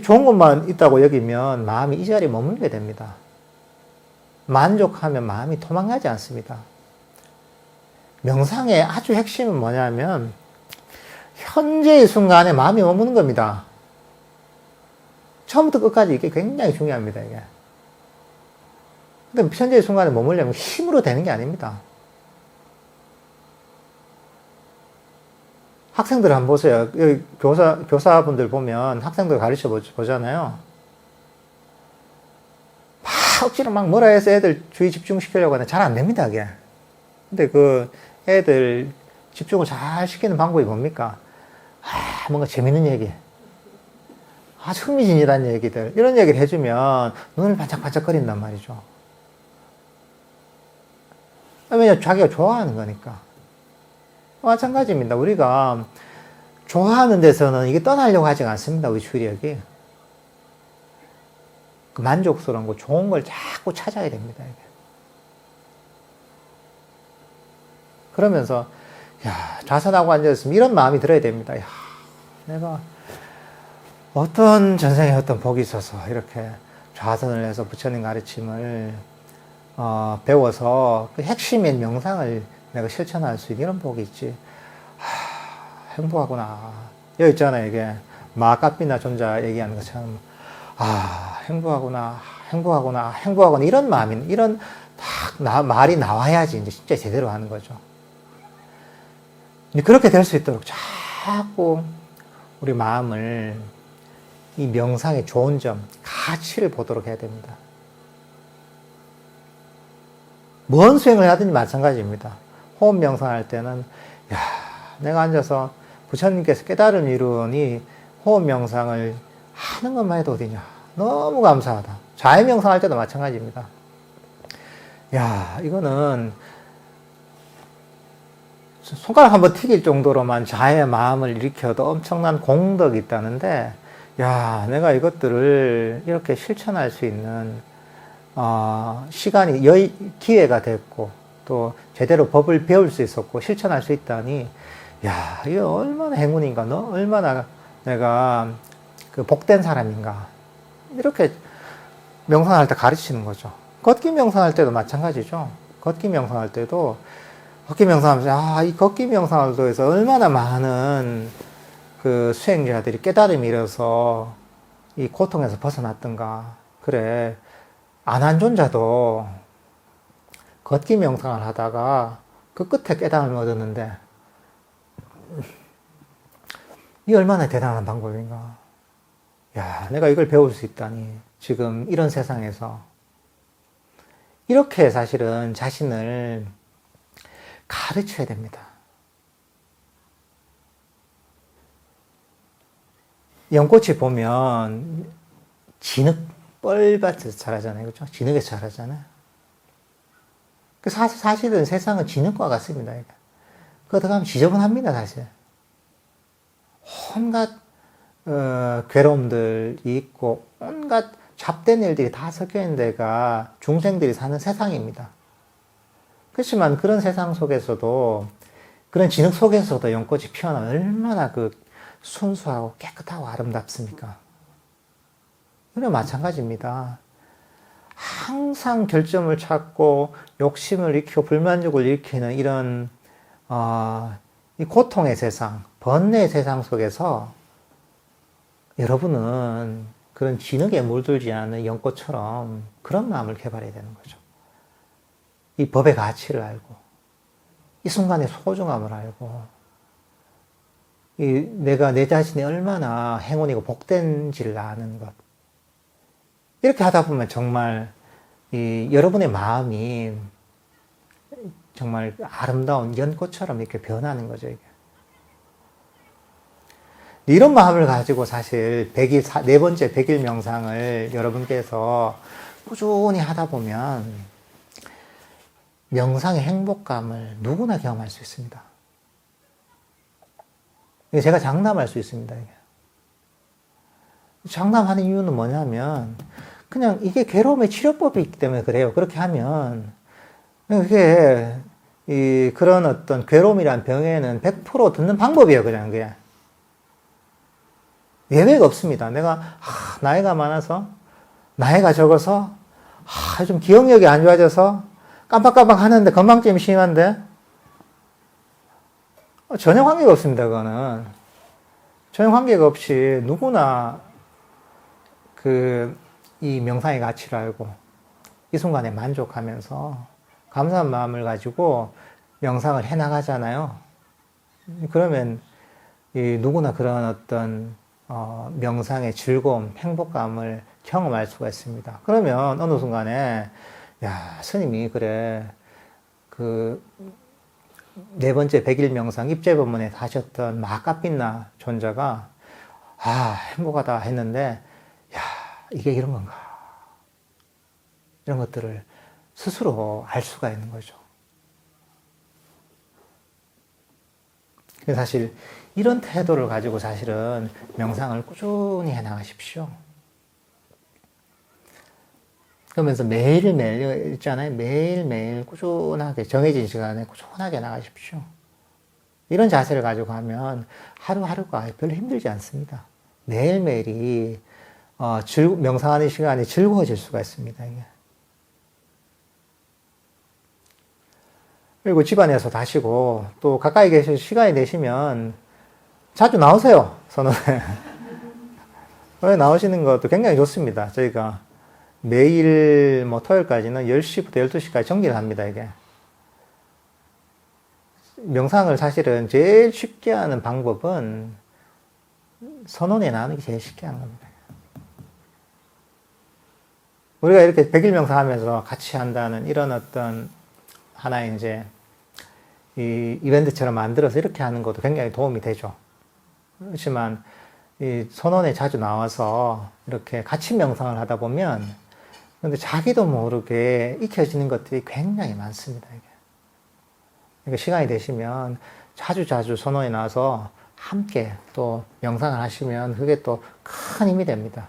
좋은 것만 있다고 여기면 마음이 이 자리에 머물게 됩니다. 만족하면 마음이 도망가지 않습니다. 명상의 아주 핵심은 뭐냐면 현재의 순간에 마음이 머무는 겁니다. 처음부터 끝까지 이게 굉장히 중요합니다, 이게. 근데 현재의 순간에 머물려면 힘으로 되는 게 아닙니다. 학생들 한번 보세요. 여기 교사분들 보면 학생들 가르쳐 보잖아요. 막 억지로 막 뭐라 해서 애들 주의 집중시키려고 하는데 잘 안 됩니다, 그게. 근데 그 애들 집중을 잘 시키는 방법이 뭡니까? 뭔가 재밌는 얘기. 아주 흥미진진한 얘기들. 이런 얘기를 해주면 눈을 반짝반짝거린단 말이죠. 왜냐면 자기가 좋아하는 거니까. 마찬가지입니다. 우리가 좋아하는 데서는 이게 떠나려고 하지 않습니다. 우리 주력이. 그 만족스러운 거, 좋은 걸 자꾸 찾아야 됩니다. 이게. 그러면서, 야, 좌선하고 앉아있으면 이런 마음이 들어야 됩니다. 야, 내가 어떤 전생에 어떤 복이 있어서 이렇게 좌선을 해서 부처님 가르침을 배워서 그 핵심인 명상을 내가 실천할 수 있는 이런 복이 있지. 행복하구나. 여기 있잖아요, 이게. 마카피나 존자 얘기하는 것처럼. 행복하구나, 행복하구나, 행복하구나. 이런 마음이, 이런 말이 나와야지 이제 진짜 제대로 하는 거죠. 그렇게 될 수 있도록 자꾸 우리 마음을 이 명상의 좋은 점, 가치를 보도록 해야 됩니다. 뭔 수행을 하든지 마찬가지입니다. 호흡 명상할 때는, 야, 내가 앉아서 부처님께서 깨달음 이루니 호흡 명상을 하는 것만 해도 어디냐. 너무 감사하다. 자해 명상할 때도 마찬가지입니다. 야, 이거는 손가락 한번 튀길 정도로만 자해의 마음을 일으켜도 엄청난 공덕이 있다는데, 야, 내가 이것들을 이렇게 실천할 수 있는 시간이, 기회가 됐고, 또 제대로 법을 배울 수 있었고, 실천할 수 있다니, 야, 이거 얼마나 행운인가, 얼마나 내가 그 복된 사람인가. 이렇게 명상할 때 가르치는 거죠. 걷기 명상할 때도 마찬가지죠. 걷기 명상할 때도, 걷기 명상하면서, 이 걷기 명상을 통해서 얼마나 많은 그 수행자들이 깨달음이 이뤄서 이 고통에서 벗어났던가. 그래. 안한존자도 걷기 명상을 하다가 그 끝에 깨달음을 얻었는데 이 얼마나 대단한 방법인가. 야, 내가 이걸 배울 수 있다니. 지금 이런 세상에서. 이렇게 사실은 자신을 가르쳐야 됩니다. 연꽃이 보면 진흙 뻘밭에서 자라잖아요. 그렇죠? 진흙에서 자라잖아요. 사실은 세상은 진흙과 같습니다. 그러다 가면 지저분합니다, 사실. 온갖 괴로움들이 있고 온갖 잡된 일들이 다 섞여 있는 데가 중생들이 사는 세상입니다. 그렇지만 그런 세상 속에서도, 그런 진흙 속에서도 연꽃이 피어나면 얼마나 그 순수하고 깨끗하고 아름답습니까? 그래 마찬가지입니다. 항상 결점을 찾고 욕심을 일으키고 불만족을 일으키는 이런 이 고통의 세상, 번뇌의 세상 속에서 여러분은 그런 진흙에 물들지 않는 연꽃처럼 그런 마음을 개발해야 되는 거죠. 이 법의 가치를 알고, 이 순간의 소중함을 알고, 내가 내 자신이 얼마나 행운이고 복된지를 아는 것. 이렇게 하다 보면 정말 여러분의 마음이 정말 아름다운 연꽃처럼 이렇게 변하는 거죠, 이게. 이런 마음을 가지고 사실 네 번째 100일 명상을 여러분께서 꾸준히 하다 보면 명상의 행복감을 누구나 경험할 수 있습니다. 제가 장담할 수 있습니다, 이게. 장담하는 이유는 뭐냐면, 그냥 이게 괴로움의 치료법이 있기 때문에 그래요. 그렇게 하면, 그게, 그런 어떤 괴로움이란 병에는 100% 듣는 방법이에요, 그냥 그게. 예외가 없습니다. 내가, 나이가 많아서, 나이가 적어서, 좀 기억력이 안 좋아져서, 깜빡깜빡 하는데 건망증이 심한데, 전혀 관계가 없습니다, 그거는. 전혀 관계가 없이 누구나 이 명상의 가치를 알고 이 순간에 만족하면서 감사한 마음을 가지고 명상을 해 나가잖아요. 그러면 누구나 그런 어떤 명상의 즐거움, 행복감을 경험할 수가 있습니다. 그러면 어느 순간에 야, 스님이 그래 네 번째 100일 명상 입제법문에 하셨던 마카빛나 존자가 행복하다 했는데 야, 이게 이런 건가? 이런 것들을 스스로 알 수가 있는 거죠. 사실 이런 태도를 가지고 사실은 명상을 꾸준히 해나가십시오. 그러면서 매일매일 있잖아요. 매일매일 꾸준하게 정해진 시간에 꾸준하게 나가십시오. 이런 자세를 가지고 하면 하루하루가 별로 힘들지 않습니다. 매일매일이 명상하는 시간이 즐거워질 수가 있습니다. 이게. 그리고 집안에서 다시고 또 가까이 계셔서 시간이 되시면 자주 나오세요. 선원에. 나오시는 것도 굉장히 좋습니다. 저희가 매일 토요일까지는 10시부터 12시까지 정기를 합니다, 이게. 명상을 사실은 제일 쉽게 하는 방법은 선원에 나오는 게 제일 쉽게 하는 겁니다. 우리가 이렇게 100일 명상하면서 같이 한다는 이런 어떤 하나의 이제 이 이벤트처럼 만들어서 이렇게 하는 것도 굉장히 도움이 되죠. 그렇지만 이 선원에 자주 나와서 이렇게 같이 명상을 하다 보면 근데 자기도 모르게 익혀지는 것들이 굉장히 많습니다. 이게. 그러니까 시간이 되시면 자주 선원에 나와서 함께 또 명상을 하시면 그게 또 큰 힘이 됩니다.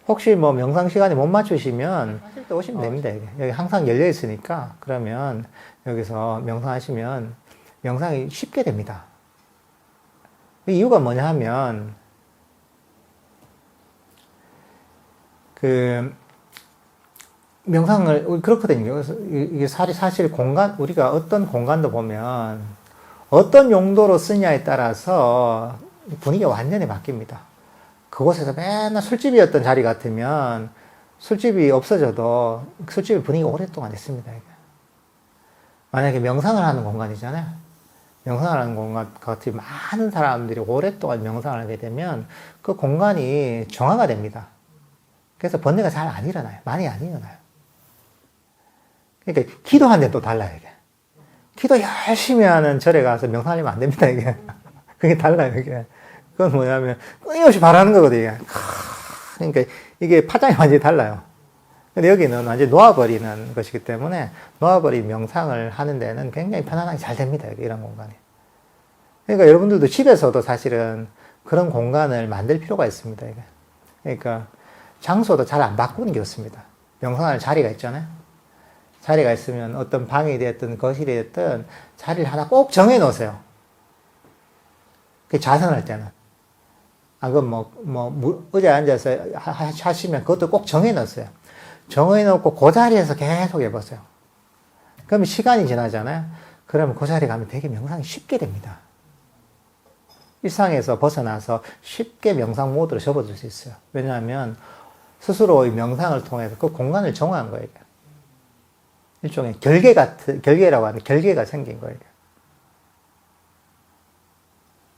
혹시 명상 시간에 못 맞추시면 하실 때 오시면 됩니다. 여기 항상 열려 있으니까 그러면 여기서 명상하시면 명상이 쉽게 됩니다. 이유가 뭐냐 하면 명상을 그렇거든요. 그래서 이게 사실 우리가 어떤 공간도 보면 어떤 용도로 쓰냐에 따라서 분위기가 완전히 바뀝니다. 그곳에서 맨날 술집이었던 자리 같으면 술집이 없어져도 술집의 분위기가 오랫동안 있습니다. 이게. 만약에 명상을 하는 공간이잖아요. 명상을 하는 공간 같이 많은 사람들이 오랫동안 명상을 하게 되면 그 공간이 정화가 됩니다. 그래서 번뇌가 잘 안 일어나요. 많이 안 일어나요. 그러니까 기도하는 데또 달라요, 이게. 기도 열심히 하는 절에 가서 명상하면 안 됩니다, 이게. 그게 달라요, 이게. 그건 뭐냐면 끊임없이 바라는 거거든요, 이게. 그러니까 이게 파장이 완전히 달라요. 근데 여기는 완전히 놓아버리는 것이기 때문에 놓아버린 명상을 하는 데는 굉장히 편안하게 잘 됩니다, 이런 공간이. 그러니까 여러분들도 집에서도 사실은 그런 공간을 만들 필요가 있습니다, 이게. 그러니까 장소도 잘 안 바꾸는 게 좋습니다. 명상할 자리가 있잖아요. 자리가 있으면 어떤 방이 됐든 거실이 됐든 자리를 하나 꼭 정해 놓으세요. 그 자선할 때는. 아, 그럼 의자에 앉아서 하시면 그것도 꼭 정해 놓으세요. 정해 놓고 그 자리에서 계속 해보세요. 그러면 시간이 지나잖아요. 그러면 그 자리에 가면 되게 명상이 쉽게 됩니다. 일상에서 벗어나서 쉽게 명상 모드로 접어들 수 있어요. 왜냐하면 스스로의 명상을 통해서 그 공간을 정화한 거예요. 일종의 결계라고 하는 결계가 생긴 거예요.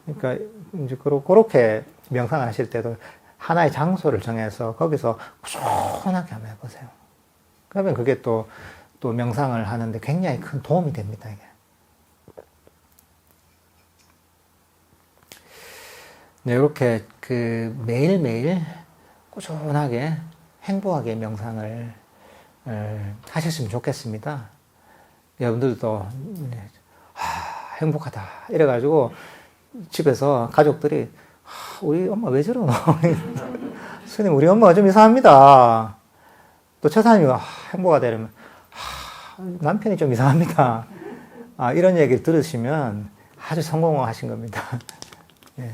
그러니까 이제 그렇게 명상을 하실 때도 하나의 장소를 정해서 거기서 꾸준하게 한번 해보세요. 그러면 그게 또 명상을 하는데 굉장히 큰 도움이 됩니다, 이게. 네, 이렇게 매일매일 꾸준하게 행복하게 명상을 하셨으면 좋겠습니다. 여러분들도 행복하다 이래가지고 집에서 가족들이 우리 엄마 왜 저러노? 스님 우리 엄마가 좀 이상합니다. 또 처사님이 행복하다 이러면 남편이 좀 이상합니다. 이런 얘기를 들으시면 아주 성공하신 겁니다. 예.